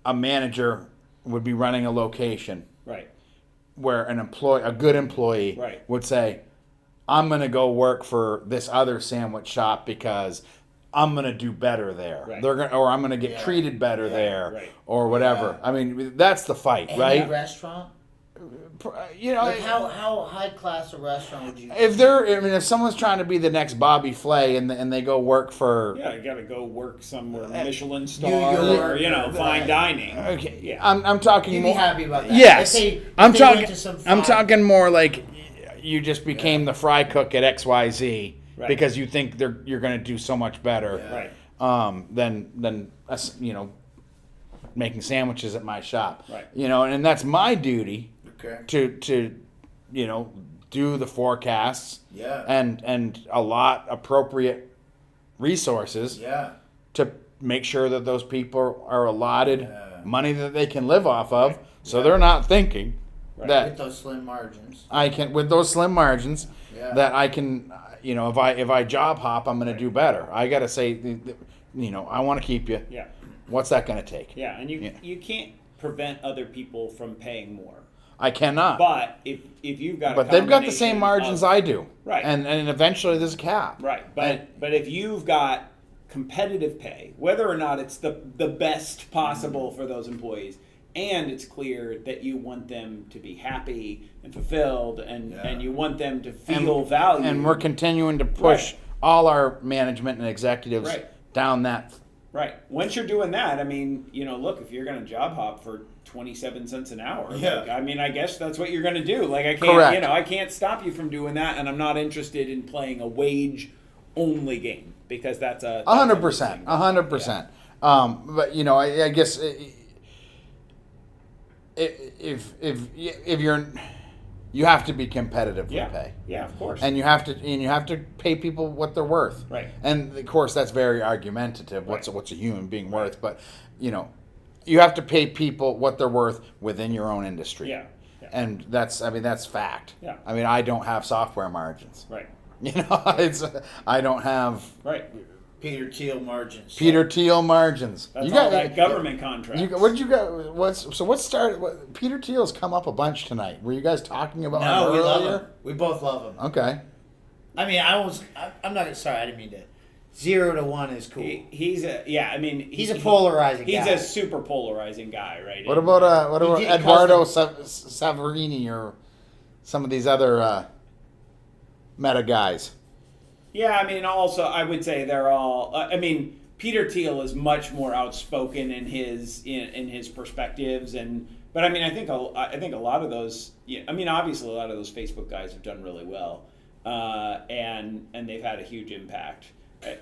a manager would be running a location Right. where a good employee Right. would say, I'm going to go work for this other sandwich shop because I'm going to do better there. Right. Or I'm going to get Yeah. treated better Yeah. there, Right. or whatever. Yeah. I mean, that's the fight, Any right? restaurant? Like How high class a restaurant would you? if someone's trying to be the next Bobby Flay and they go work for, Yeah, you got to go work somewhere, Michelin star, you- or fine dining. okay, Yeah. I'm talking You'd be more. happy about that. Yes, If I'm they talking. went to some I'm fine- talking more like you just became the fry cook at XYZ Right. because you think you're going to do so much better. Right. Than us, making sandwiches at my shop. Right. And that's my duty Okay. to do the forecasts Yeah. and allot appropriate resources Yeah. to make sure that those people are allotted Yeah. money that they can live off of, so they're not thinking, Right. that With those slim margins. I can, with those slim margins, Yeah. that I can, if I job hop, I'm going to do better. I got to say, I want to keep you. Yeah. What's that going to take? Yeah, and you can't prevent other people from paying more. I cannot. But if you've got But they've got the same margins I do. Right. And eventually there's a cap. Right. But if you've got competitive pay, whether or not it's the best possible for those employees, and it's clear that you want them to be happy and fulfilled, and you want them to feel valued. And we're continuing to push all our management and executives down that. Right. Once you're doing that, I mean, look, if you're going to job hop for 27 cents an hour, I guess that's what you're going to do. Like, I can't, Correct. I can't stop you from doing that, and I'm not interested in playing a wage only game, because that's 100%. 100%. But I guess if you're, you have to be competitive with pay. Yeah, of course. And you have to pay people what they're worth. Right. And of course that's very argumentative. What's a human being worth? But you have to pay people what they're worth within your own industry. Yeah. And that's fact. Yeah. I don't have software margins. Right. I don't have Peter Thiel margins. Peter Thiel margins. That's all that government contract. What did you got? What started? Peter Thiel's come up a bunch tonight. Were you guys talking about No, him we love earlier? him. We both love him. Okay. I'm not sorry. I didn't mean to. 0 to 1 is cool. He's a polarizing he's guy. a super polarizing guy, right? What about He Eduardo Saverini or some of these other meta guys? Yeah, also I would say they're all. Peter Thiel is much more outspoken in his perspectives, but I think a lot of those. Obviously a lot of those Facebook guys have done really well, and they've had a huge impact.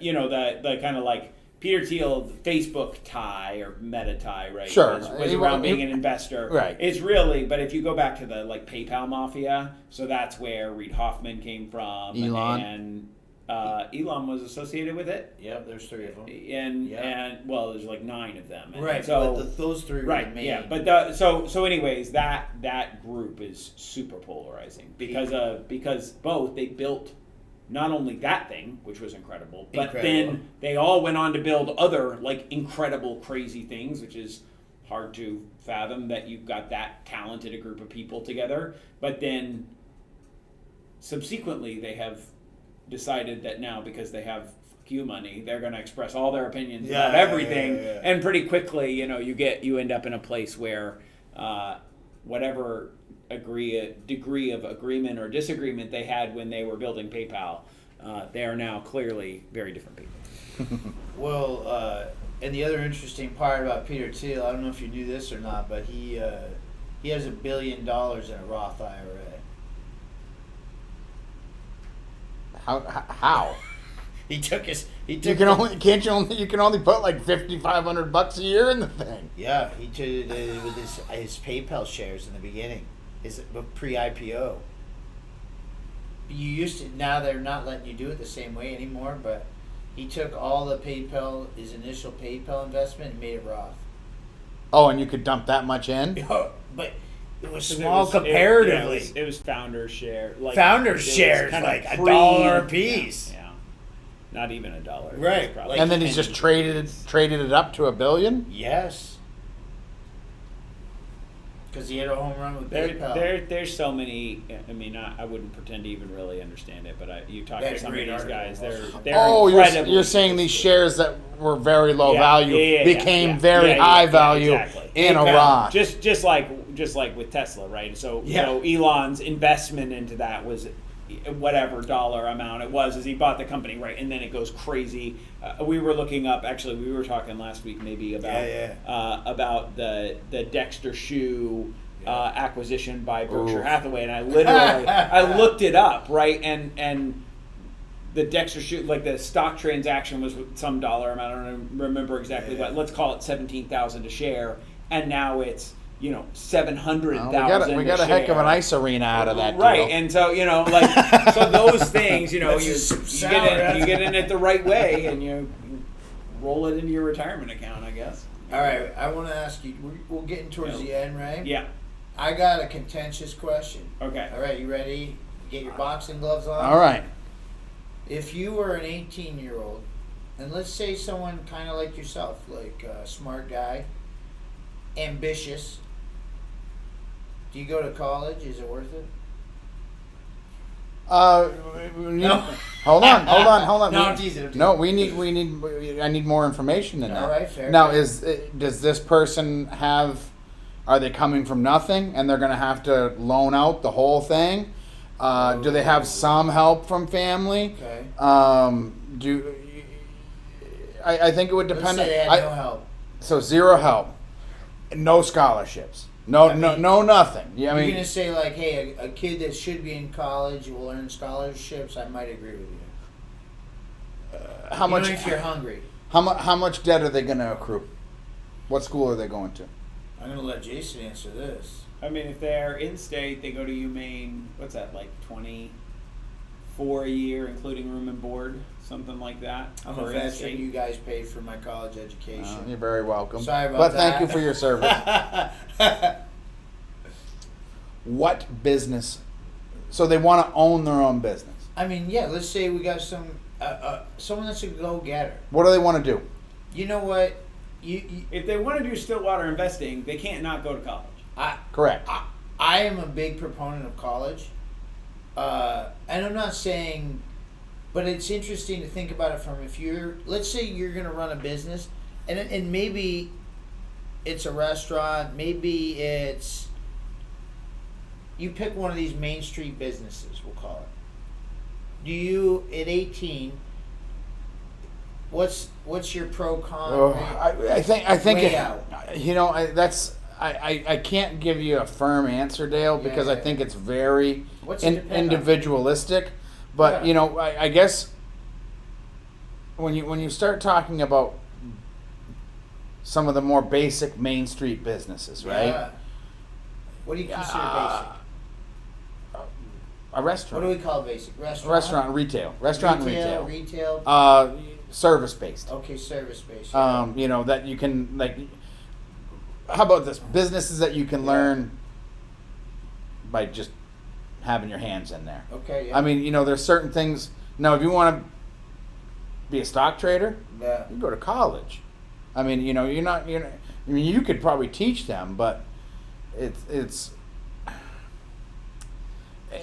The kind of like Peter Thiel Facebook tie or meta tie, right? Sure, was around being an investor, right? It's really, but if you go back to the PayPal mafia, so that's where Reid Hoffman came from, Elon. and Elon was associated with it. Yep, there's 3 of them. And there's 9 of them. And Right. So But those 3 were right. the main. Yeah. But so anyways, that group is super polarizing because both they built not only that thing, which was incredible, but then they all went on to build other incredible, crazy things, which is hard to fathom that you've got that talented a group of people together. But then subsequently they have decided that now, because they have you money, they're going to express all their opinions about everything, and pretty quickly, you end up in a place where whatever degree of agreement or disagreement they had when they were building PayPal, they are now clearly very different people. Well, and the other interesting part about Peter Thiel, I don't know if you knew this or not, but he has $1 billion in a Roth IRA. How? You can only put like $5,500 a year in the thing. Yeah, he did it with his PayPal shares in the beginning, his pre-IPO. Now they're not letting you do it the same way anymore, but he took all his initial PayPal investment and made it Roth. Oh, and you could dump that much in? But it was small comparatively. It was founder share. Founders shares, like $1 a piece. Yeah. Not even $1. Right. And then he's just traded it up to $1 billion? Yes. Because he had a home run with PayPal. There's so many. I wouldn't pretend to even really understand it, but you talk to some of these guys. They're you're saying these shares that were very low value became very high value in a Roth. Just like with Tesla, right? So Elon's investment into that was whatever dollar amount it was as he bought the company, right? And then it goes crazy. We were looking up, actually, we were talking last week maybe about the Dexter shoe acquisition by Berkshire Hathaway, and I literally I looked it up, right? And the Dexter shoe, the stock transaction was some dollar amount. I don't remember exactly, but let's call it $17,000 a share, and now it's $700,000. We got a heck of an ice arena out of that deal. Right, and so so those things, you get in it the right way, and you roll it into your retirement account, I guess. All right, I want to ask you. We're getting towards the end, right? Yeah. I got a contentious question. Okay. All right, you ready? Get your boxing gloves on. All right. If you were an 18-year-old, and let's say someone kind of like yourself, like a smart guy, ambitious, do you go to college? Is it worth it? No. Hold on. No, I'm teasing. No, I need more information than that. All right, fair. Now, does this person are they coming from nothing and they're going to have to loan out the whole thing? Do they have some help from family? Okay. I think it would depend. Let's say they had no help. So zero help, no scholarships, no nothing. Yeah, I You're mean, gonna say like, hey, a kid that should be in college will earn scholarships. I might agree with you. how much? Even if you're hungry. How much debt are they going to accrue? What school are they going to? I'm gonna let Jason answer this. I mean, if they're in state, they go to UMaine. What's that, like 24 a year, including room and board, something like that. I'm for a in veteran. state. You guys paid for my college education. You're very welcome. Sorry about but that. thank you for your service. What business? So they want to own their own business. I mean, yeah. Let's say we got some someone that's a go-getter. What do they want to do? You know what? You If they want to do Stillwater investing, they can't not go to college. Correct. I am a big proponent of college, and I'm not saying, but it's interesting to think about it from let's say you're going to run a business, and maybe it's a restaurant, maybe it's, you pick one of these Main Street businesses, we'll call it. Do you, at 18, what's your pro con? I think Way out. You know, I can't give you a firm answer, Dale, because I think it's very What's it depend on? individualistic. But Yeah. you know, I guess when you start talking about some of the more basic Main Street businesses, right? Yeah. What do you consider basic? A restaurant. What do we call basic? Restaurant, retail. Restaurant and retail. Retail. Service based. Okay, service based. You know, that you can, like, how about this? Businesses that you can learn by just having your hands in there. Okay. Yeah. I mean, you know, there's certain things. Now, if you want to be a stock trader, Yeah. you go to college. I mean, you know, I mean, you could probably teach them, but it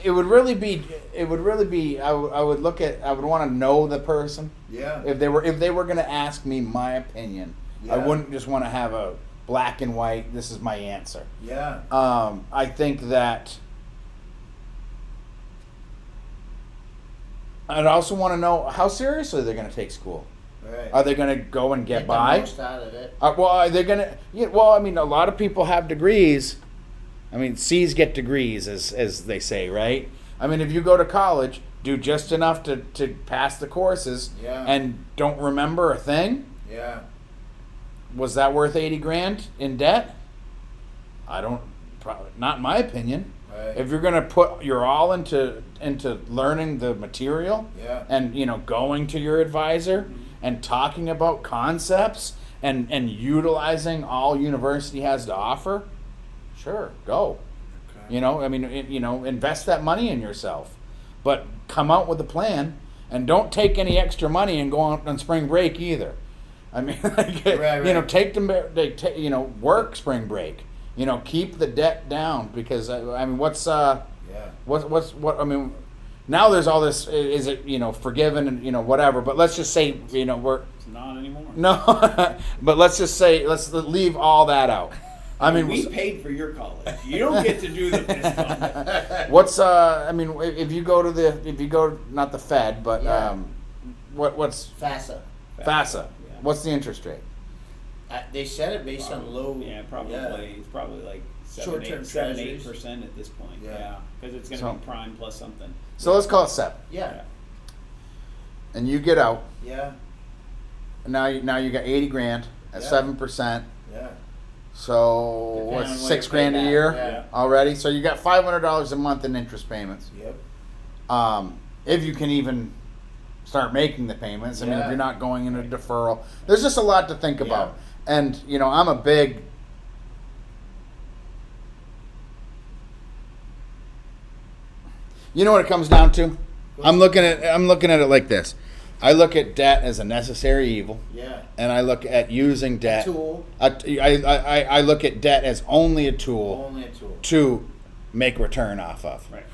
would really be. I would want to know the person. Yeah. If they were going to ask me my opinion, I Yeah. wouldn't just want to have a black and white. This is my answer. Yeah. I think that I'd also want to know how seriously they're going to take school. Right. Are they going to go and get the by? most out of it. Well, are they going to? Yeah, well, I mean, a lot of people have degrees. I mean, C's get degrees, as they say, right? I mean, if you go to college, do just enough to pass the courses, Yeah. and don't remember a thing. Yeah. Was that worth $80,000 in debt? I don't. Probably not in my opinion. Right. If you're going to put your all into learning the material, Yeah. and you know, going to your advisor and talking about concepts and utilizing all university has to offer, sure, go. Okay. You know, I mean, invest that money in yourself, but come out with a plan, and don't take any extra money and go on spring break either. I mean, like, Right. you know, take them, work spring break. You know, keep the debt down, because I mean, what I mean, now there's all this. Is it, you know, forgiven and whatever? But let's just say, we're It's not anymore. no, but let's just say, let's leave all that out. I mean, we paid for your college. You don't get to do the fist bump. what's I mean, if you go not the Fed, but Yeah. what's FAFSA. FAFSA? Yeah. What's the interest rate? They set it based on low. Yeah, probably. Yeah. It's probably like Short-term 7-8% treasuries. at this point. Yeah. Yeah, because it's going to So- be prime plus something. So let's call it 7, Yeah. and you get out. Yeah. And now you got $80,000 at Yeah. 7%. Yeah. So Depending what's on what $6,000 you a pay year back, yeah. already? So you got $500 a month in interest payments. Yep. If you can even start making the payments. I mean, if Yeah. you're not going into deferral, there's just a lot to think about. And I'm a big You know what it comes down to? I'm looking at it like this. I look at debt as a necessary evil. Yeah. And I look at using debt. Tool. I look at debt as only a tool. Only a tool. To make return off of. Right.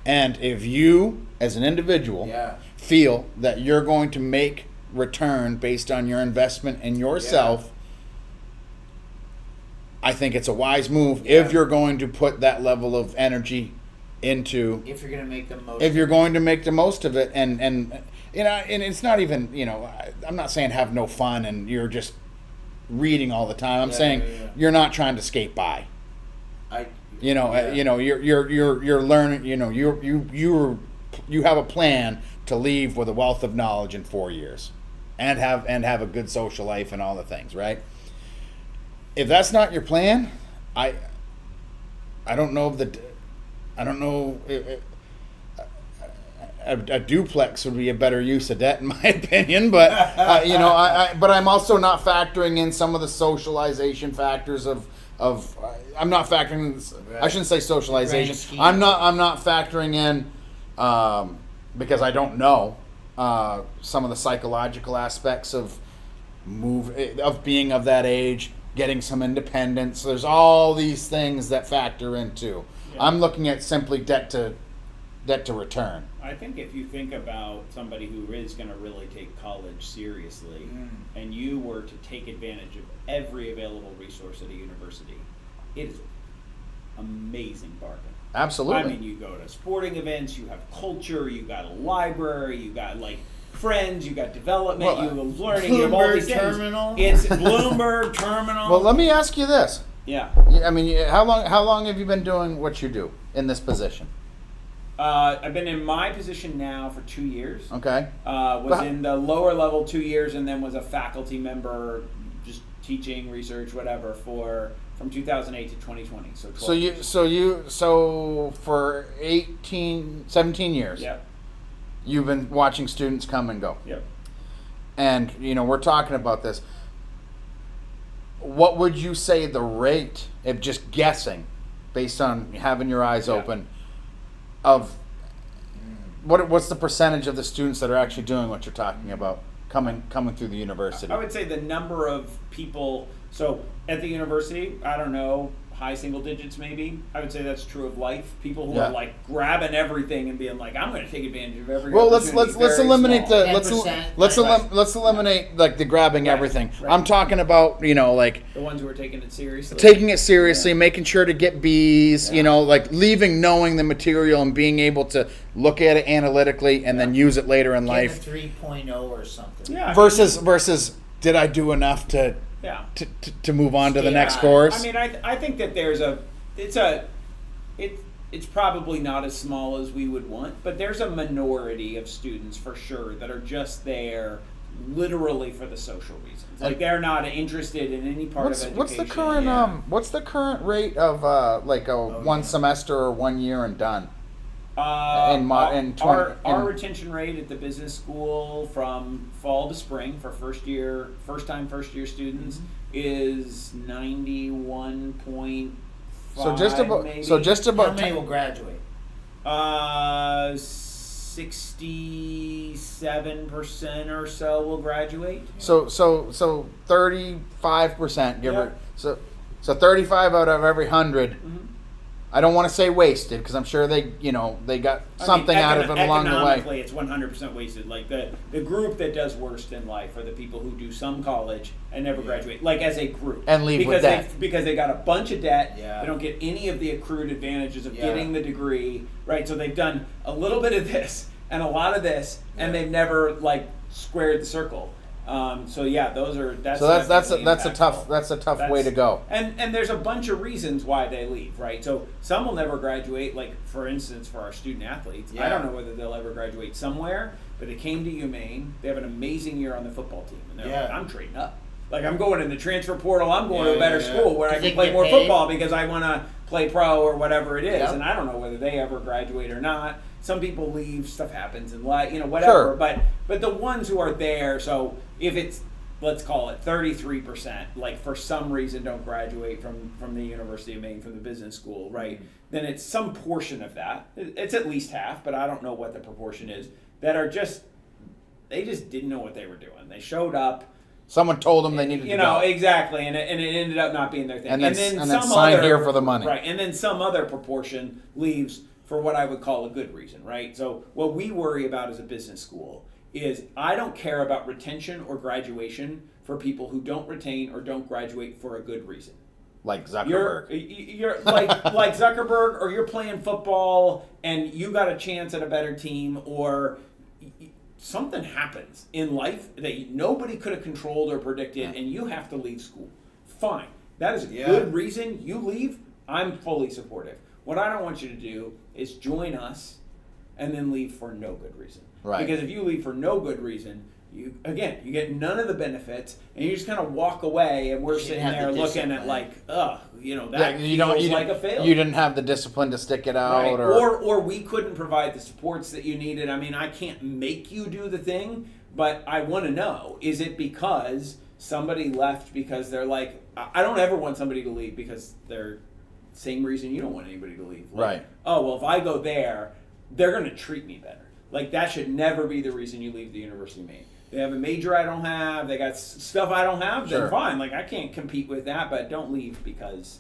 And if you, as an individual, feel that you're going to make return based on your investment in yourself, I think it's a wise move if you're going to put that level of energy into. If you're going to make the most. If you're going to make the most of it, and you know, and it's not even, you know, I'm not saying have no fun and you're just reading all the time. I'm saying you're not trying to skate by. You know, you're learning. You know, you have a plan to leave with a wealth of knowledge in 4 years, and have a good social life and all the things, right? If that's not your plan, I don't know a duplex would be a better use of debt in my opinion, but you know, but I'm also not factoring in some of the socialization factors of I'm not factoring. I shouldn't say socialization. I'm not factoring in because I don't know some of the psychological aspects of being of that age, getting some independence. There's all these things that factor into. Yeah. I'm looking at simply debt to return. I think if you think about somebody who is going to really take college seriously, and you were to take advantage of every available resource at a university, it is an amazing bargain. Absolutely. I mean, you go to sporting events, you have culture, you got a library, you got like friends, you got development, you have learning, you have all these things. Terminal. It's Bloomberg Terminal. Well, let me ask you this. Yeah. I mean, how long have you been doing what you do in this position? I've been in my position now for 2 years. Okay. Was in the lower level 2 years, and then was a faculty member, just teaching, research, whatever, from 2008 to 2020. So 12 years. So for 17 years. Yep. You've been watching students come and go. Yep. And you know, we're talking about this. What would you say the rate, if just guessing, based on having your eyes open, of what's the percentage of the students that are actually doing what you're talking about, coming through the university? I would say the number of people, so at the university, I don't know, high single digits maybe. I would say that's true of life. People who are like grabbing everything and being like, I'm going to take advantage of every opportunity. let's eliminate small. let's eliminate like the grabbing everything. Right. I'm talking about, you know, like the ones who are taking it seriously. Making sure to get B's, you know, like leaving knowing the material and being able to look at it analytically and then use it later in life. A 3.0 or something. Yeah. Versus did I do enough to move on to the next course? I mean, I think that it's probably not as small as we would want, but there's a minority of students for sure that are just there literally for the social reasons. Like they're not interested in any part of education. What's the current rate of one semester or 1 year and done? Our retention rate at the business school from fall to spring for first year students is 91.5. So just about. How many will graduate? 67% or so will graduate. So 35%. So 35 out of every 100. Mm-hmm. I don't want to say wasted because I'm sure they got something out of it along the way. Economically, it's 100% wasted. Like the group that does worst in life are the people who do some college and never graduate, like as a group, and leave with debt because they got a bunch of debt. Yeah. They don't get any of the accrued advantages of getting the degree, right? So they've done a little bit of this and a lot of this, and they've never like squared the circle. That's a tough way to go. And there's a bunch of reasons why they leave, right? So some will never graduate, like for instance for our student athletes. I don't know whether they'll ever graduate somewhere, but they came to UMaine. They have an amazing year on the football team, and they're like, I'm trading up. Like I'm going in the transfer portal. I'm going to a better school where I can play more football because I want to play pro or whatever it is. Yep. And I don't know whether they ever graduate or not. Some people leave. Stuff happens in life, whatever. Sure. But the ones who are there. So if it's let's call it 33%, like for some reason don't graduate from the University of Maine, from the business school, right? Then it's some portion of that. It's at least half, but I don't know what the proportion is, that are they just didn't know what they were doing. They showed up. Someone told them they needed to go. Exactly, and it ended up not being their thing. And then some sign other, here for the money. Right, and then some other proportion leaves for what I would call a good reason, right? So what we worry about as a business school is I don't care about retention or graduation for people who don't retain or don't graduate for a good reason. Like Zuckerberg. You're like Zuckerberg, or you're playing football and you got a chance at a better team, or something happens in life that nobody could have controlled or predicted, and you have to leave school. Fine. That is a good reason. You leave, I'm fully supportive. What I don't want you to do is join us and then leave for no good reason. Right. Because if you leave for no good reason, you get none of the benefits, and you just kind of walk away, and we're sitting there looking at like, that feels like a failure. You didn't have the discipline to stick it out, right. or we couldn't provide the supports that you needed. I mean, I can't make you do the thing, but I want to know, is it because somebody left because they're like, I don't ever want somebody to leave because they're same reason you don't want anybody to leave. Like, right. Oh, well, if I go there, they're going to treat me better. Like, that should never be the reason you leave the University of Maine. They have a major I don't have. They got stuff I don't have. Then fine. Like, I can't compete with that, but don't leave because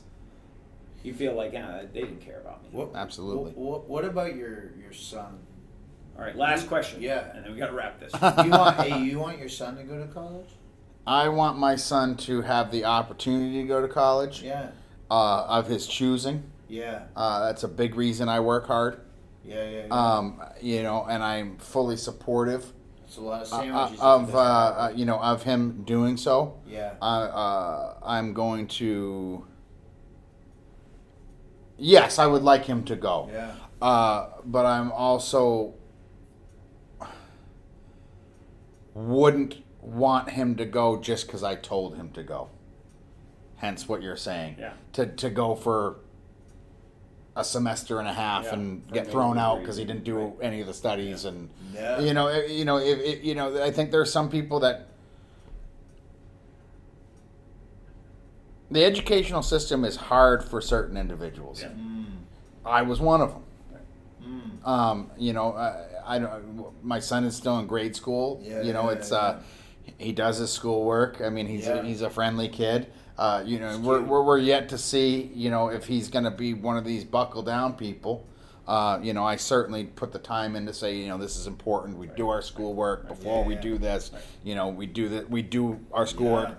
you feel like, they didn't care about me. Absolutely. What about your son? All right, last question. Yeah. And then we got to wrap this. You want your son to go to college? I want my son to have the opportunity to go to college. Yeah. Of his choosing. Yeah. That's a big reason I work hard. Yeah. And I'm fully supportive. It's a lot of sandwiches. Of him doing so. Yeah. I'm going to. Yes, I would like him to go. Yeah. But I'm also wouldn't want him to go just because I told him to go. Hence what you're saying. Yeah. To go for a semester and a half and get thrown out because he didn't do any of the studies and I think there's some people that the educational system is hard for certain individuals. Yeah. I was one of them. Right. I don't. My son is still in grade school. He does his schoolwork. I mean, he's a friendly kid. We're yet to see, if he's going to be one of these buckle down people. I certainly put the time in to say, this is important. We do our schoolwork before we do this. Right. We do our schoolwork,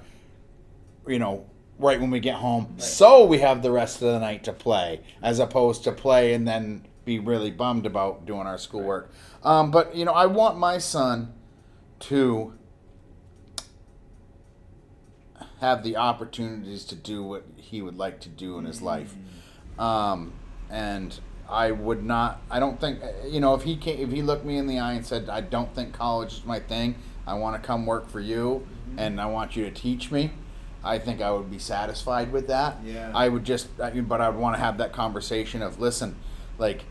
right when we get home. Right. So we have the rest of the night to play, as opposed to play and then be really bummed about doing our schoolwork. Right. But I want my son to have the opportunities to do what he would like to do in his life. And I would not, I don't think, if he looked me in the eye and said, I don't think college is my thing, I want to come work for you and I want you to teach me, I think I would be satisfied with that. Yeah. I would but I would want to have that conversation of, listen, like,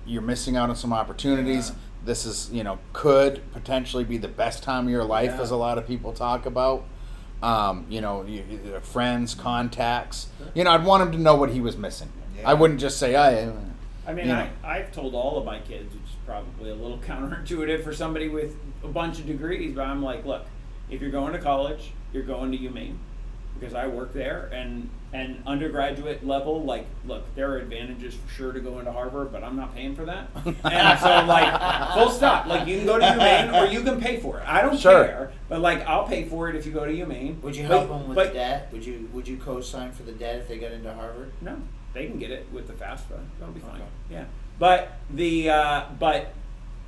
you're missing out on some opportunities. Yeah. This is, could potentially be the best time of your life, as a lot of people talk about. Friends, contacts. I'd want him to know what he was missing. Yeah. I wouldn't just say, I've told all of my kids, which is probably a little counterintuitive for somebody with a bunch of degrees, but I'm like, look, if you're going to college, you're going to UMaine, because I work there, and undergraduate level, like, look, there are advantages for sure to go into Harvard, but I'm not paying for that. And so, like, full stop. Like, you can go to UMaine or you can pay for it. I don't care, but, like, I'll pay for it if you go to UMaine. Would you help them with the debt? Would you co-sign for the debt if they got into Harvard? No, they can get it with the FAFSA. That'll be fine. Okay. Yeah, but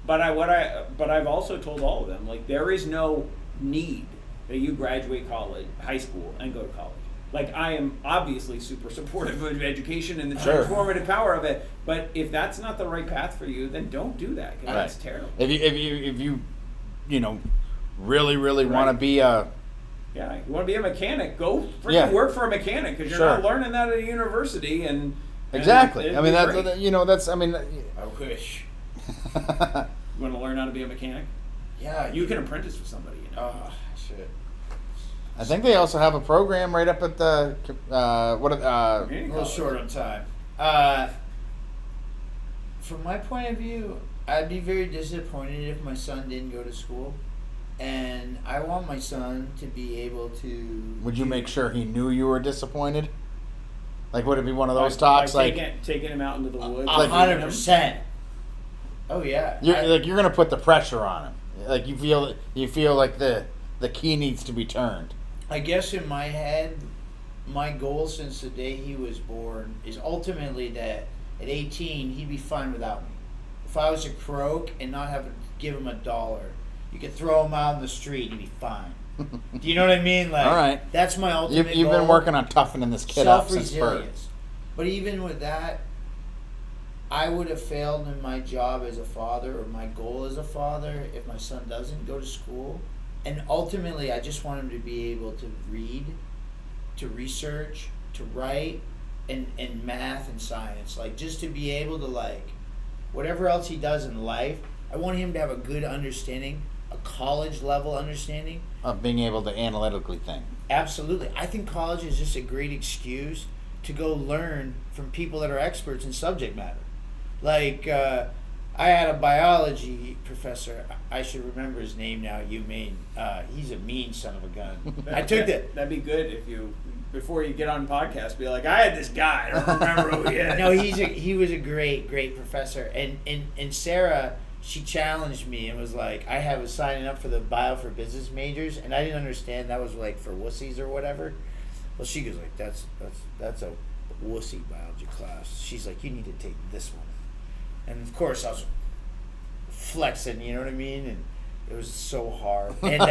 I've also told all of them, like, there is no need that you graduate high school and go to college. Like, I am obviously super supportive of education and the transformative power of it, but if that's not the right path for you, then don't do that, because that's terrible. If you really want to be a you want to be a mechanic, go freaking work for a mechanic, because you're not learning that at a university. And exactly. I mean, that's I wish. You want to learn how to be a mechanic? Yeah. You can apprentice with somebody. Oh shit. I think they also have a program right up at the A little short on time. From my point of view, I'd be very disappointed if my son didn't go to school. And I want my son to be able to. Would you make sure he knew you were disappointed? Like, would it be one of those talks like taking him out into the woods? 100%. Oh yeah. You're gonna put the pressure on him. Like you feel like the key needs to be turned. I guess in my head, my goal since the day he was born is ultimately that at 18 he'd be fine without me. If I was a croak and not have to give him $1, you could throw him out in the street and he'd be fine. Do you know what I mean? Like, all right. That's my ultimate You've goal. been working on toughening this kid up since birth. Self-resilience. But even with that, I would have failed in my job as a father or my goal as a father if my son doesn't go to school. And ultimately, I just want him to be able to read, to research, to write, and math and science. Like, just to be able to, like, whatever else he does in life, I want him to have a good understanding, a college level understanding. Of being able to analytically think. Absolutely. I think college is just a great excuse to go learn from people that are experts in subject matter. Like, I had a biology professor. I should remember his name now. You mean he's a mean son of a gun. I took that. That'd be good if you, before you get on podcast, be like, I had this guy. I don't remember who he is. No, he was a great professor. And Sarah, she challenged me and was like, I was signing up for the Bio for Business majors, and I didn't understand that was like for wussies or whatever. Well, she goes like, that's a wussy biology class. She's like, you need to take this one. And of course, I was flexing, you know what I mean? And it was so hard. And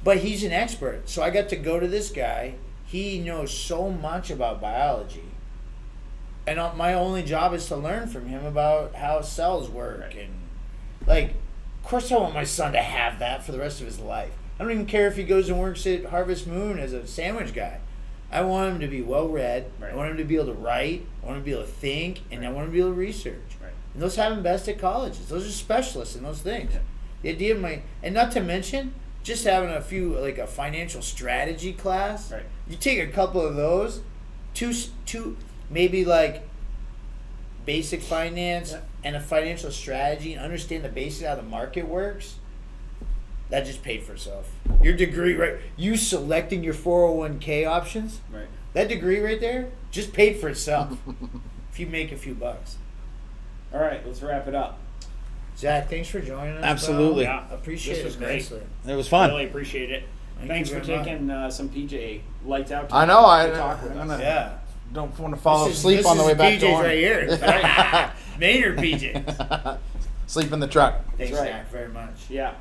but he's an expert, so I got to go to this guy. He knows so much about biology, and my only job is to learn from him about how cells work. And like, of course, I want my son to have that for the rest of his life. I don't even care if he goes and works at Harvest Moon as a sandwich guy. I want him to be well read. Right. I want him to be able to write. I want him to be able to think, and I want him to be able to research. Right. And those happen best at colleges. Those are specialists in those things. Yeah. The idea of and not to mention, just having a few, like a financial strategy class. Right. You take a couple of those, two maybe like basic finance and a financial strategy, and understand the basics of how the market works. That just paid for itself. Your degree, right? You selecting your 401k options, right? That degree right there just paid for itself. If you make a few bucks. All right, let's wrap it up. Zach, thanks for joining us. Absolutely. Yeah, appreciate it. This was great. It was fun. Really appreciate it. Thanks for taking some PJ lights out. I know. Talk with us. Yeah. Don't want to fall asleep on the way back to PJ's right here. Maynard PJ. Sleep in the truck. Thanks, Zach, very much. Yeah.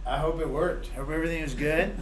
I hope it worked. Hope everything was good.